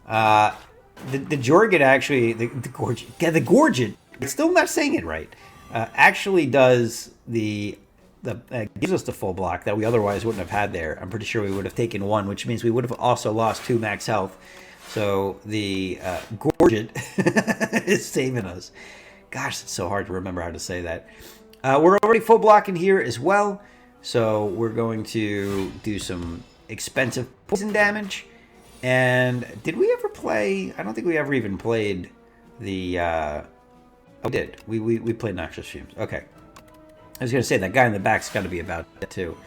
The Jorget actually, the Gorget, yeah, the Gorget, still not saying it right, actually does gives us the full block that we otherwise wouldn't have had there. I'm pretty sure we would have taken 1, which means we would have also lost 2 max health. So the Gorget is saving us. Gosh, it's so hard to remember how to say that. We're already full blocking here as well. So we're going to do some expensive poison damage. And did we ever play... I don't think we ever even played the... Oh, we did. We played Noxious Fumes. Okay. I was going to say, that guy in the back's got to be about that too.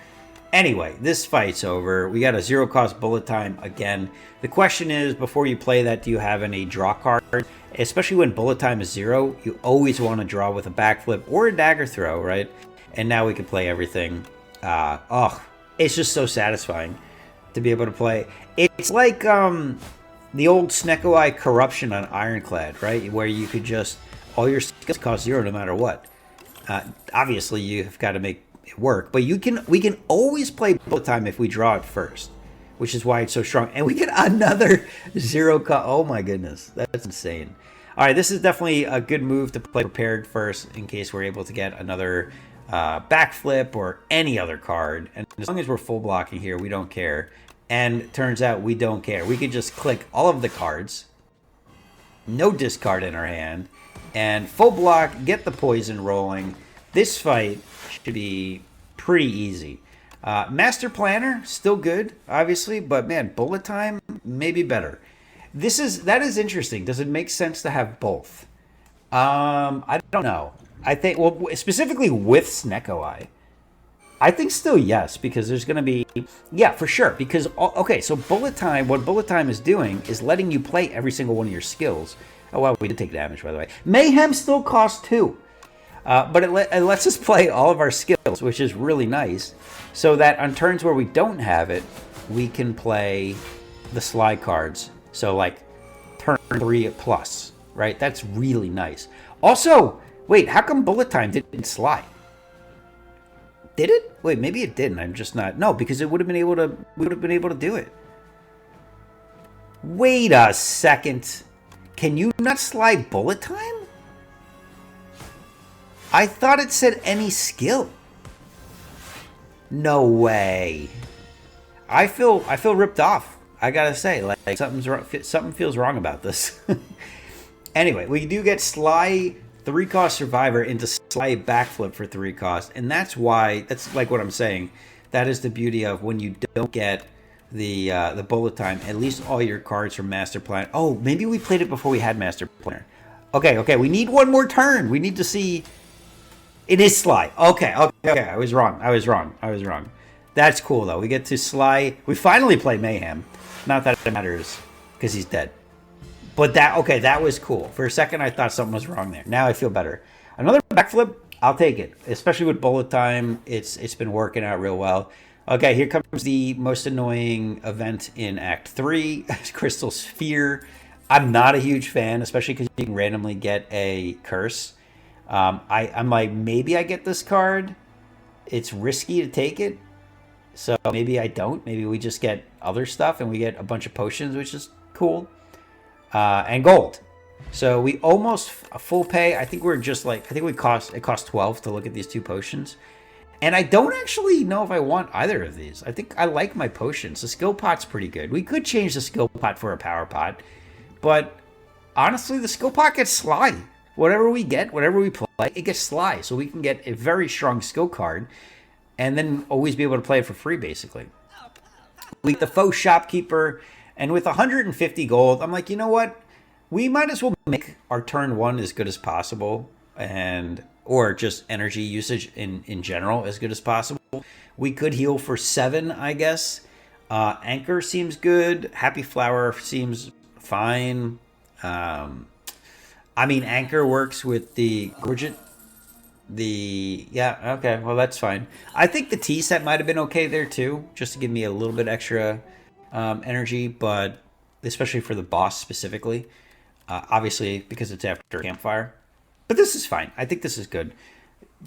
Anyway, this fight's over. We got a 0-cost Bullet Time again. The question is, before you play that, do you have any draw cards? Especially when Bullet Time is 0, you always want to draw with a backflip or a dagger throw, right? And now we can play everything. It's just so satisfying to be able to play. It's like the old Snecko Eye corruption on Ironclad, right? Where you could just, all your skills cost 0 no matter what. Obviously, you've got to make it work, but we can always play Bullet Time if we draw it first, which is why it's so strong. And we get another 0 cost. Oh my goodness, that's insane. All right, this is definitely a good move to play prepared first in case we're able to get another backflip or any other card. And as long as we're full blocking here, we don't care. And it turns out we don't care. We could just click all of the cards, no discard in our hand, and full block, get the poison rolling. This fight should be pretty easy. Master Planner, still good, obviously, but man, Bullet Time, maybe better. That is interesting. Does it make sense to have both? I don't know. I think, well, specifically with Snecko, I think still yes, because there's going to be, yeah, for sure. Because, okay, so Bullet Time, what Bullet Time is doing is letting you play every single one of your skills. Oh, well, we did take damage, by the way. Mayhem still costs 2. But it lets us play all of our skills, which is really nice, so that on turns where we don't have it, we can play the slide cards. So like turn 3 plus, right? That's really nice. Also, wait, how come Bullet Time didn't slide? Did it? Wait, maybe it didn't. I'm just not. No, because it would have been able to. We would have been able to do it. Wait a second. Can you not slide Bullet Time? I thought it said any skill. No way. I feel ripped off. I gotta say, like something's wrong, something feels wrong about this. Anyway, we do get Sly 3-cost Survivor into Sly Backflip for 3 cost, and that's why, that's like what I'm saying. That is the beauty of when you don't get the Bullet Time. At least all your cards from Master Plan. Oh, maybe we played it before we had Master Planner. Okay. We need one more turn. We need to see. It is Sly. Okay. I was wrong. That's cool, though. We get to Sly. We finally play Mayhem. Not that it matters, because he's dead. But that was cool. For a second, I thought something was wrong there. Now I feel better. Another backflip, I'll take it. Especially with Bullet Time, it's been working out real well. Okay, here comes the most annoying event in Act 3, Crystal Sphere. I'm not a huge fan, especially because you can randomly get a curse. I'm like, maybe I get this card. It's risky to take it. So maybe I don't. Maybe we just get other stuff and we get a bunch of potions, which is cool. And gold. So we almost full pay. I think we're just like, it costs 12 to look at these 2 potions. And I don't actually know if I want either of these. I think I like my potions. The skill pot's pretty good. We could change the skill pot for a power pot. But honestly, the skill pot gets Sly. Whatever we get, whatever we play, it gets Sly. So we can get a very strong skill card and then always be able to play it for free, basically. We get the faux shopkeeper, and with 150 gold, I'm like, you know what? We might as well make our turn 1 as good as possible, or just energy usage in general as good as possible. We could heal for 7, I guess. Anchor seems good. Happy Flower seems fine. I mean, Anchor works with the Gorget. Yeah, okay, well, that's fine. I think the tea set might have been okay there, too, just to give me a little bit extra energy, but especially for the boss specifically. Obviously, because it's after Campfire. But this is fine. I think this is good.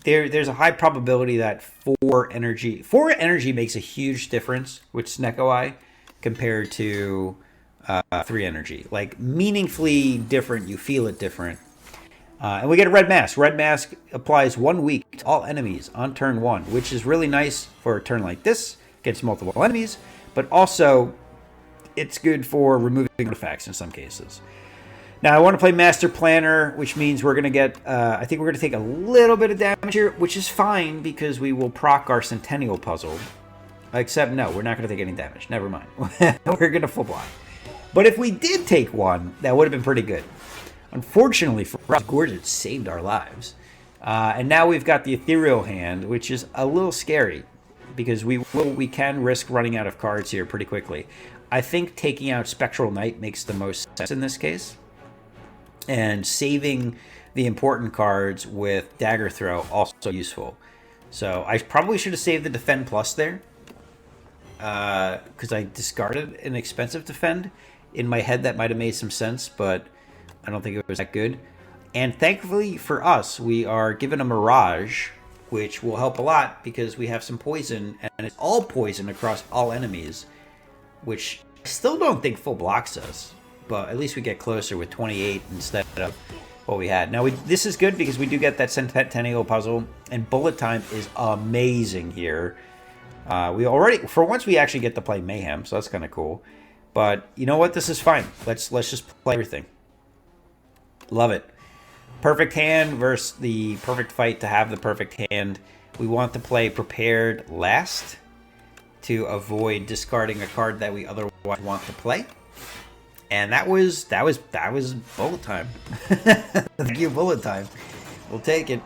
There's a high probability that 4 energy makes a huge difference with Snecko compared to 3 energy. Like, meaningfully different. You feel it different. And we get a Red Mask. Red Mask applies 1 week to all enemies on turn 1, which is really nice for a turn like this against multiple enemies, but also it's good for removing artifacts in some cases. Now, I want to play Master Planner, which means we're going to get, I think we're going to take a little bit of damage here, which is fine because we will proc our Centennial Puzzle. Except, no, we're not going to take any damage. Never mind. We're going to full block. But if we did take 1, that would have been pretty good. Unfortunately for us, Gorget saved our lives. And now we've got the Ethereal Hand, which is a little scary because we can risk running out of cards here pretty quickly. I think taking out Spectral Knight makes the most sense in this case. And saving the important cards with Dagger Throw also useful. So I probably should have saved the Defend Plus there. Because I discarded an expensive Defend. In my head that might have made some sense, but I don't think it was that good. And thankfully for us, we are given a Mirage, which will help a lot because we have some poison, and it's all poison across all enemies, which I still don't think full blocks us. but at least we get closer with 28 instead of what we had. Now, this is good because we do get that Centennial puzzle, and bullet time is amazing here. We already, for once, we actually get to play Mayhem, so that's kind of cool. But you know what? This is fine. Let's just play everything. Love it. Perfect hand versus the perfect fight to have the perfect hand. We want to play prepared last to avoid discarding a card that we otherwise want to play. And that was bullet time. Thank you, bullet time. We'll take it.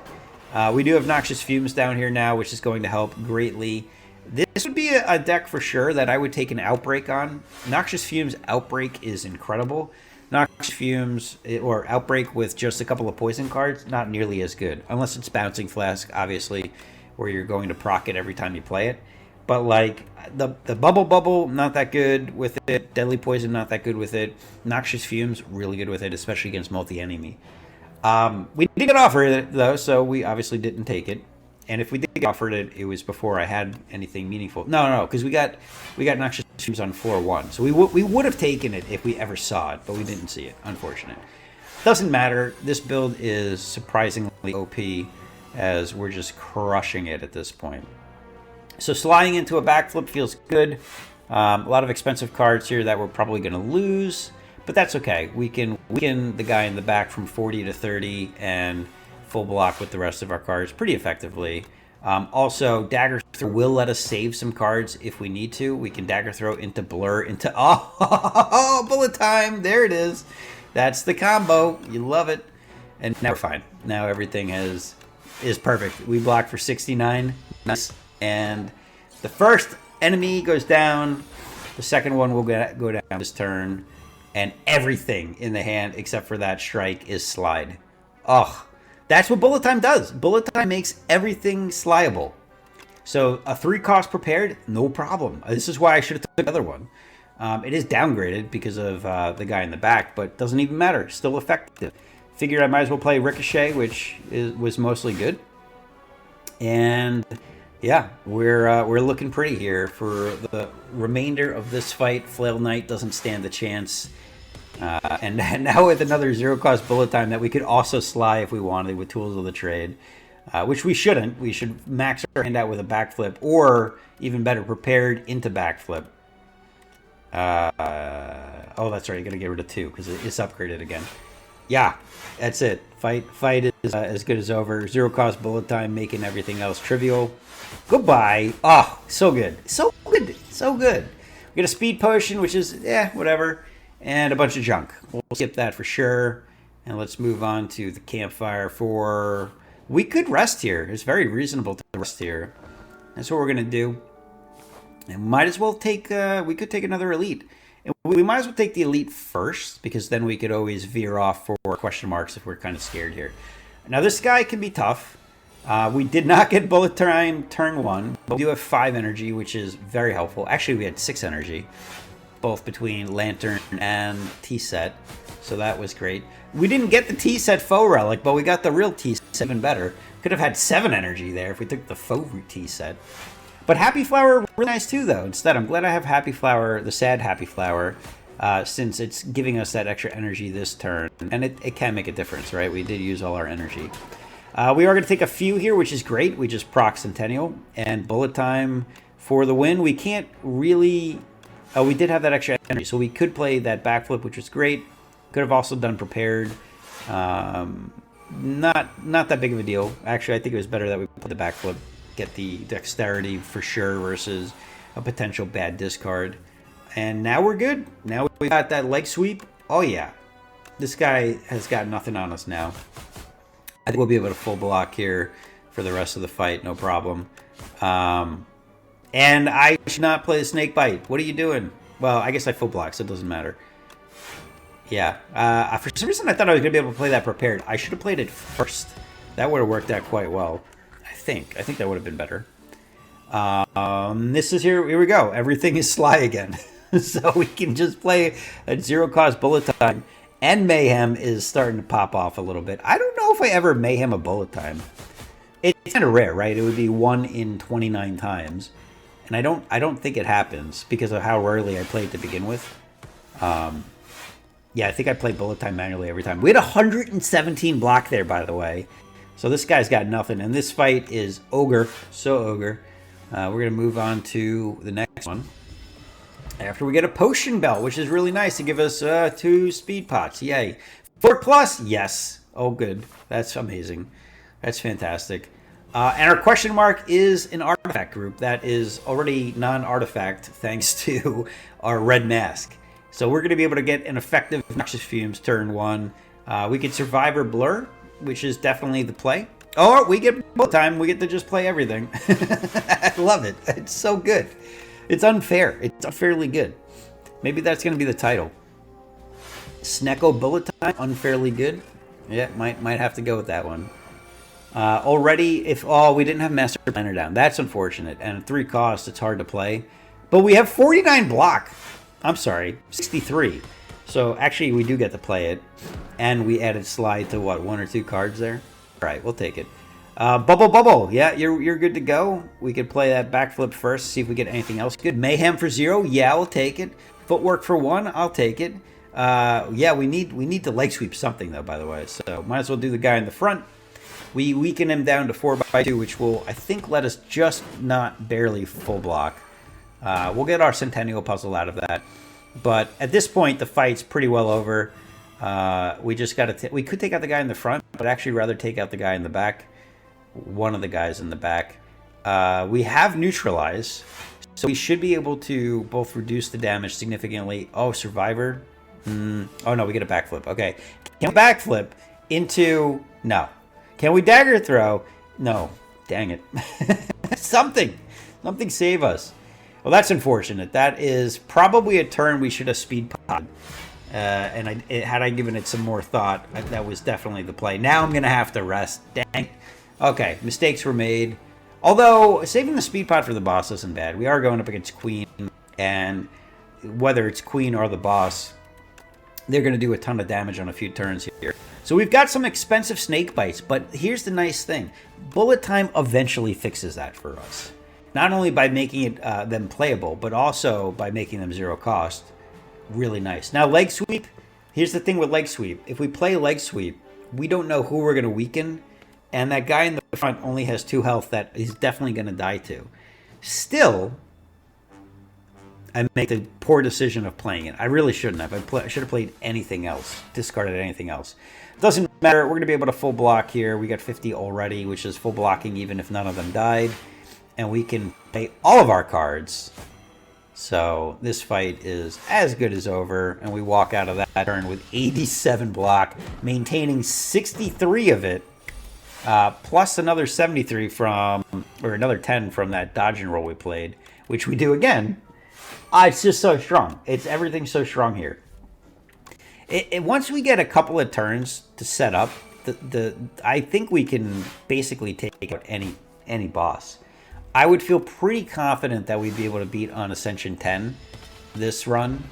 We do have Noxious Fumes down here now, which is going to help greatly. This would be a deck for sure that I would take an Outbreak on. Noxious Fumes Outbreak is incredible. Noxious Fumes or Outbreak with just a couple of poison cards, not nearly as good. Unless it's Bouncing Flask, obviously, where you're going to proc it every time you play it. But like the Bubble, not that good with it. Deadly Poison, not that good with it. Noxious Fumes, really good with it, especially against multi-enemy. We did get offered it though, so we obviously didn't take it. And if we did get offered it, it was before I had anything meaningful. No, because we got Noxious Fumes on floor 1, so we would have taken it if we ever saw it, but we didn't see it. Unfortunate. Doesn't matter. This build is surprisingly OP, as we're just crushing it at this point. So sliding into a backflip feels good. A lot of expensive cards here that we're probably going to lose, but that's okay. We can weaken the guy in the back from 40 to 30 and full block with the rest of our cards pretty effectively. Also, Dagger Throw will let us save some cards if we need to. We can Dagger Throw into Blur, into... Oh, bullet time! There it is. That's the combo. You love it. And now we're fine. Now everything is perfect. We block for 69. Nice. And the first enemy goes down. The second one will go down this turn. And everything in the hand, except for that strike, is slide. Oh, that's what Bullet Time does. Bullet Time makes everything sliable. So a 3-cost prepared, no problem. This is why I should have took the other one. It is downgraded because of the guy in the back, but doesn't even matter. Still effective. Figured I might as well play Ricochet, which was mostly good. And yeah, we're looking pretty here for the remainder of this fight. Flail Knight doesn't stand a chance. And now with another 0-cost bullet time that we could also sly if we wanted with Tools of the Trade, which we shouldn't. We should max our hand out with a backflip, or even better, prepared into backflip. Oh, that's right. You're gonna get rid of 2 because it's upgraded again. Yeah, that's it. Fight is as good as over. 0-cost bullet time, making everything else trivial. Goodbye. Oh, so good. So good. So good. We get a speed potion, which is, whatever. And a bunch of junk. We'll skip that for sure. And let's move on to the campfire for... We could rest here. It's very reasonable to rest here. That's what we're going to do. And might as well take... we could take another elite. And we might as well take the elite first, because then we could always veer off for question marks if we're kind of scared here. Now, this guy can be tough. We did not get bullet time turn 1, but we do have 5 energy, which is very helpful. Actually, we had 6 energy, both between Lantern and T-Set, so that was great. We didn't get the T-Set Faux Relic, but we got the real T-Set, even better. Could have had 7 energy there if we took the Faux T-Set. But Happy Flower, really nice too, though. Instead, I'm glad I have Happy Flower, the sad Happy Flower, since it's giving us that extra energy this turn. And it can make a difference, right? We did use all our energy. We are going to take a few here, which is great. We just proc Centennial and Bullet Time for the win. We can't really... Oh, we did have that extra energy, so we could play that backflip, which was great. Could have also done prepared. Not that big of a deal. Actually, I think it was better that we put the backflip, get the dexterity for sure versus a potential bad discard. And now we're good. Now we got that leg sweep. Oh yeah, this guy has got nothing on us now. I think we'll be able to full block here for the rest of the fight, no problem. And I should not play the Snake Bite. What are you doing? Well, I guess I full block, so it doesn't matter. Yeah. For some reason, I thought I was going to be able to play that prepared. I should have played it first. That would have worked out quite well. I think that would have been better. This is here we go. Everything is sly again. So we can just play a 0-cost bullet time. And Mayhem is starting to pop off a little bit. I don't know if I ever Mayhem a bullet time. It's kind of rare, right? It would be 1 in 29 times. And I don't think it happens because of how rarely I played to begin with. Yeah, I think I play bullet time manually every time. We had 117 block there, by the way. So this guy's got nothing. And this fight is ogre. So ogre. We're going to move on to the next one. After we get a potion belt, which is really nice to give us 2 speed pots. Yay. 4+? Yes. Oh, good. That's amazing. That's fantastic. And our question mark is an artifact group that is already non-artifact thanks to our red mask. So we're going to be able to get an effective Noxious Fumes turn 1. We could survive or blur, which is definitely the play. Or we get bullet time. We get to just play everything. I love it. It's so good. It's unfair. It's unfairly good. Maybe that's going to be the title. Snecko Bullet time, unfairly good. Yeah, might have to go with that one. Already, we didn't have Master Planner down. That's unfortunate. And at 3 cost, it's hard to play. But we have 49 block. I'm sorry, 63. So actually, we do get to play it. And we added slide to what, 1 or 2 cards there? All right, we'll take it. Bubble. Yeah, you're good to go. We could play that backflip first, see if we get anything else good. Mayhem for 0. Yeah, we'll take it. Footwork for 1. I'll take it. Yeah, we need to leg sweep something, though, by the way. So might as well do the guy in the front. We weaken him down to 4x2, which will, I think, let us just not barely full block. We'll get our Centennial Puzzle out of that. But at this point, the fight's pretty well over. We just got to... We could take out the guy in the front, but actually rather take out the guy in the back. One of the guys in the back. We have Neutralize, so we should be able to both reduce the damage significantly. Oh, Survivor. Oh, no, we get a backflip. Okay. Can we backflip into... No. Can we dagger throw? No. Dang it. Something save us. Well, that's unfortunate. That is probably a turn we should have speed potted. And had I given it some more thought, that was definitely the play. Now I'm going to have to rest. Dang. Okay, mistakes were made. Although, saving the speed pot for the boss isn't bad. We are going up against Queen, and whether it's Queen or the boss, they're going to do a ton of damage on a few turns here. So we've got some expensive snake bites, but here's the nice thing. Bullet time eventually fixes that for us. Not only by making it them playable, but also by making them 0 cost. Really nice. Now, leg sweep. Here's the thing with leg sweep. If we play leg sweep, we don't know who we're going to weaken, and that guy in the front only has 2 health that he's definitely going to die to. Still, I make the poor decision of playing it. I really shouldn't have. I should have played anything else, discarded anything else. Doesn't matter. We're going to be able to full block here. We got 50 already, which is full blocking even if none of them died. And we can play all of our cards. So this fight is as good as over. And we walk out of that turn with 87 block, maintaining 63 of it. Plus another 73 from, or another 10 from that dodge and roll we played, which we do again. It's just so strong. Everything's so strong here. Once we get a couple of turns to set up, I think we can basically take out any boss. I would feel pretty confident that we'd be able to beat on Ascension 10 this run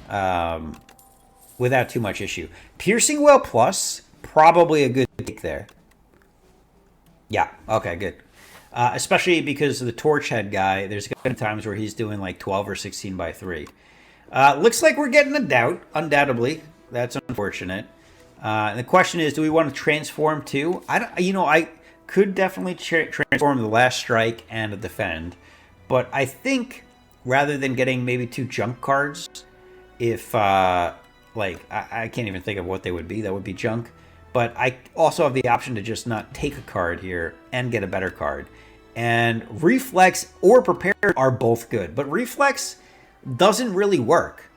without too much issue. Piercing Well Plus, probably a good take there. Yeah, okay, good. Especially because the Torch Head guy, there's going to be times where he's doing like 12 or 16 by 3. Looks like we're getting a doubt, undoubtedly. That's unfortunate. And the question is, do we want to transform too? I could definitely transform the Last Strike and a Defend. But I think rather than getting maybe 2 junk cards, if, I can't even think of what they would be. That would be junk. But I also have the option to just not take a card here and get a better card. And Reflex or Prepared are both good. But Reflex doesn't really work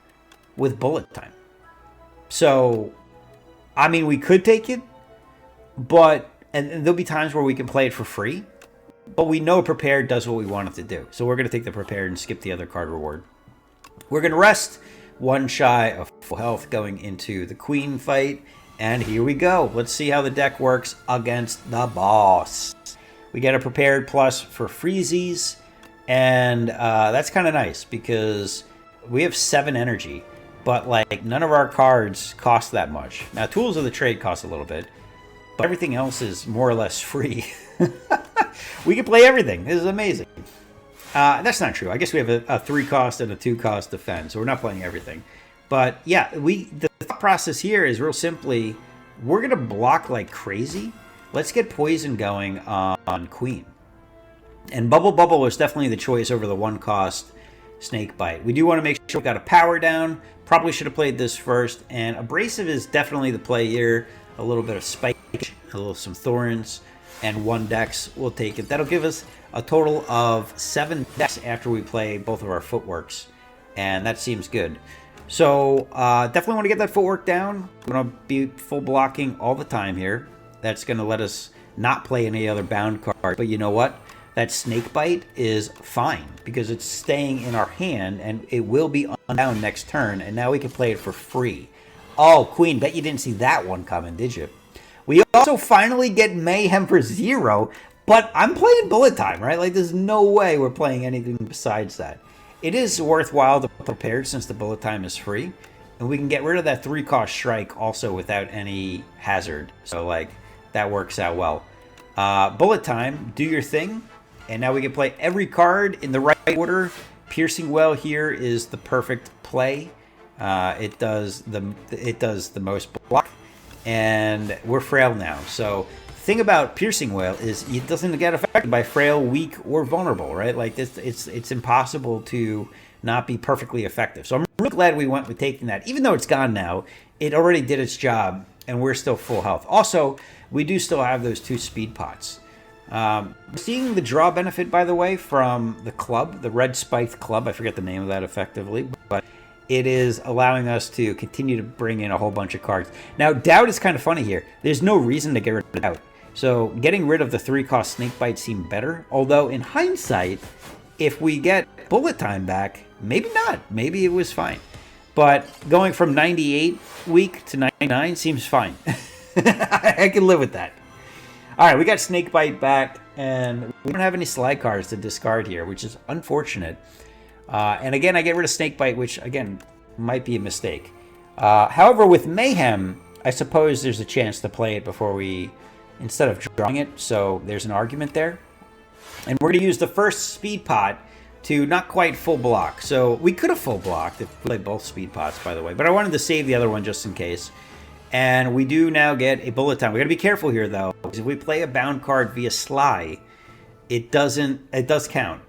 with bullet time. So, I mean, we could take it. But, and there'll be times where we can play it for free. But we know Prepared does what we want it to do. So we're going to take the Prepared and skip the other card reward. We're going to rest 1 shy of full health going into the Queen fight. And here we go. Let's see how the deck works against the boss. We get a Prepared Plus for freezies. And that's kind of nice because we have 7 energy. But like none of our cards cost that much. Now Tools of the Trade cost a little bit. But everything else is more or less free. We can play everything. This is amazing. That's not true. I guess we have a 3 cost and a 2 cost defense. So we're not playing everything. But yeah, the process here is real simply, we're going to block like crazy. Let's get poison going on Queen. And Bubble Bubble is definitely the choice over the 1-cost Snake Bite. We do want to make sure we got a power down. Probably should have played this first. And Abrasive is definitely the play here. A little bit of Spike, some Thorns, and 1 Dex. We'll take it. That'll give us a total of 7 Dex after we play both of our footworks. And that seems good. So definitely want to get that footwork down. I'm going to be full blocking all the time here. That's going to let us not play any other bound card. But you know what? That Snake Bite is fine because it's staying in our hand and it will be unbound next turn. And now we can play it for free. Oh, Queen, bet you didn't see that one coming, did you? We also finally get Mayhem for 0, but I'm playing Bullet Time, right? Like, there's no way we're playing anything besides that. It is worthwhile to be prepared since the Bullet Time is free. And we can get rid of that 3-cost Strike also without any hazard. So, like, that works out well. Bullet Time, do your thing. And now we can play every card in the right order. Piercing Well here is the perfect play. It does the most block, and we're frail now. So the thing about Piercing Wail is it doesn't get affected by frail, weak, or vulnerable, right? Like this, it's impossible to not be perfectly effective. So I'm really glad we went with taking that. Even though it's gone now, it already did its job, and we're still full health. Also, we do still have those 2 speed pots. Seeing the draw benefit, by the way, from the club, the red spiked club. I forget the name of that effectively, but it is allowing us to continue to bring in a whole bunch of cards. Now, Doubt is kind of funny here. There's no reason to get rid of Doubt. So getting rid of the 3-cost Snake Bite seemed better. Although, in hindsight, if we get Bullet Time back, maybe not. Maybe it was fine. But going from 98 week to 99 seems fine. I can live with that. All right, we got Snake Bite back, and we don't have any slide cards to discard here, which is unfortunate. And again, I get rid of Snake Bite, which, again, might be a mistake. However, with Mayhem, I suppose there's a chance to play it before we, instead of drawing it, so there's an argument there. And we're going to use the first speed pot to not quite full block. So we could have full blocked if we played both speed pots, by the way. But I wanted to save the other one just in case. And we do now get a Bullet Time. We got to be careful here, though, because if we play a bound card via Sly, it does count.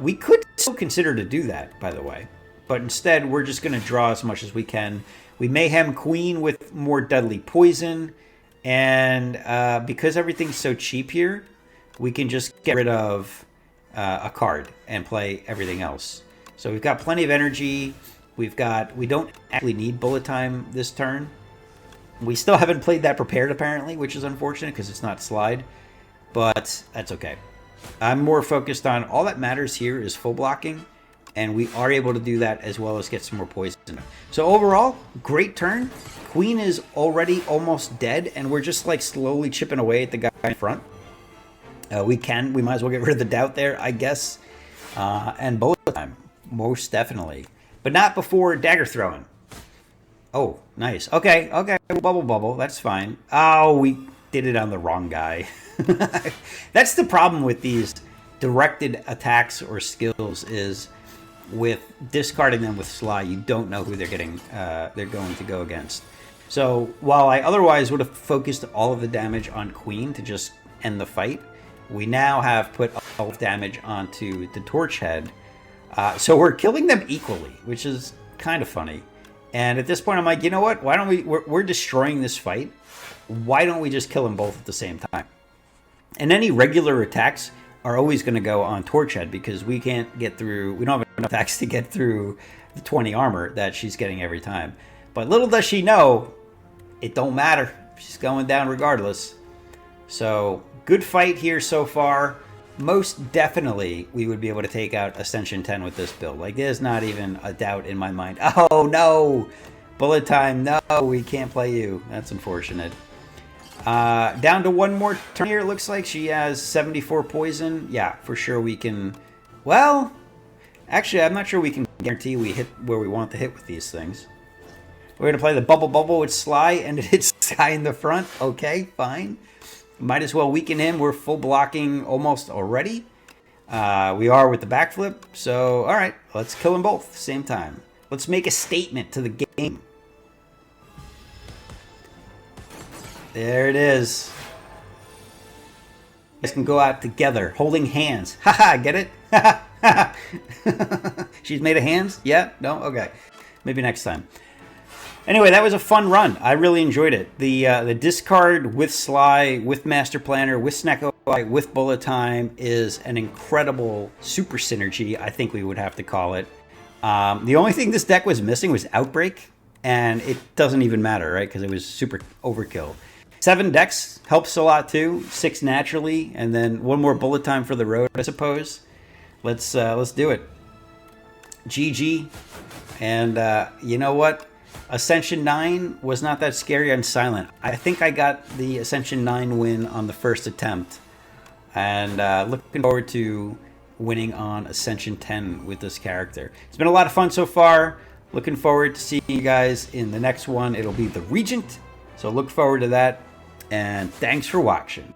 We could still consider to do that, by the way. But instead, we're just going to draw as much as we can. We Mayhem Queen with more deadly poison. And because everything's so cheap here, we can just get rid of a card and play everything else. So we've got plenty of energy. We don't actually need Bullet Time this turn. We still haven't played that prepared, apparently, which is unfortunate because it's not Slide. But that's okay. I'm more focused on all that matters here is full blocking. And we are able to do that as well as get some more poison. So overall, great turn. Queen is already almost dead. And we're just like slowly chipping away at the guy in front. We might as well get rid of the Doubt there, I guess. And Bullet Time, most definitely. But not before dagger throwing. Oh, nice. Okay. Bubble. That's fine. Oh, we did it on the wrong guy. That's the problem with these directed attacks or skills is with discarding them with Sly, you don't know who they're going to go against. So while I otherwise would have focused all of the damage on Queen to just end the fight, we now have put all of damage onto the Torch Head. So we're killing them equally, which is kind of funny. And at this point, I'm like, you know what? Why don't we're destroying this fight. Why don't we just kill them both at the same time? And any regular attacks are always going to go on Torch Head because we don't have enough attacks to get through the 20 armor that she's getting every time. But little does she know, it don't matter. She's going down regardless. So good fight here so far. Most definitely, we would be able to take out Ascension 10 with this build. Like, there's not even a doubt in my mind. Oh, no! Bullet Time, no, we can't play you. That's unfortunate. Down to one more turn here, it looks like. She has 74 poison. Yeah, for sure we can... Well, actually, I'm not sure we can guarantee we hit where we want to hit with these things. We're going to play the Bubble with Sly, and it hits Sky in the front. Okay, fine. Might as well weaken him. We're full blocking almost already. We are with the backflip. So, all right, let's kill them both at the same time. Let's make a statement to the game. There it is. You guys can go out together, holding hands. Haha, get it? She's made of hands? Yeah? No? Okay. Maybe next time. Anyway, that was a fun run. I really enjoyed it. The discard with Sly, with Master Planner, with Snecko, with Bullet Time is an incredible super synergy, I think we would have to call it. The only thing this deck was missing was Outbreak, and it doesn't even matter, right? Because it was super overkill. 7 decks helps a lot too. 6 naturally, and then 1 more Bullet Time for the road, I suppose. Let's do it. GG. And you know what? Ascension 9 was not that scary on Silent. I think I got the Ascension 9 win on the first attempt. And looking forward to winning on Ascension 10 with this character. It's been a lot of fun so far. Looking forward to seeing you guys in the next one. It'll be the Regent. So look forward to that. And thanks for watching.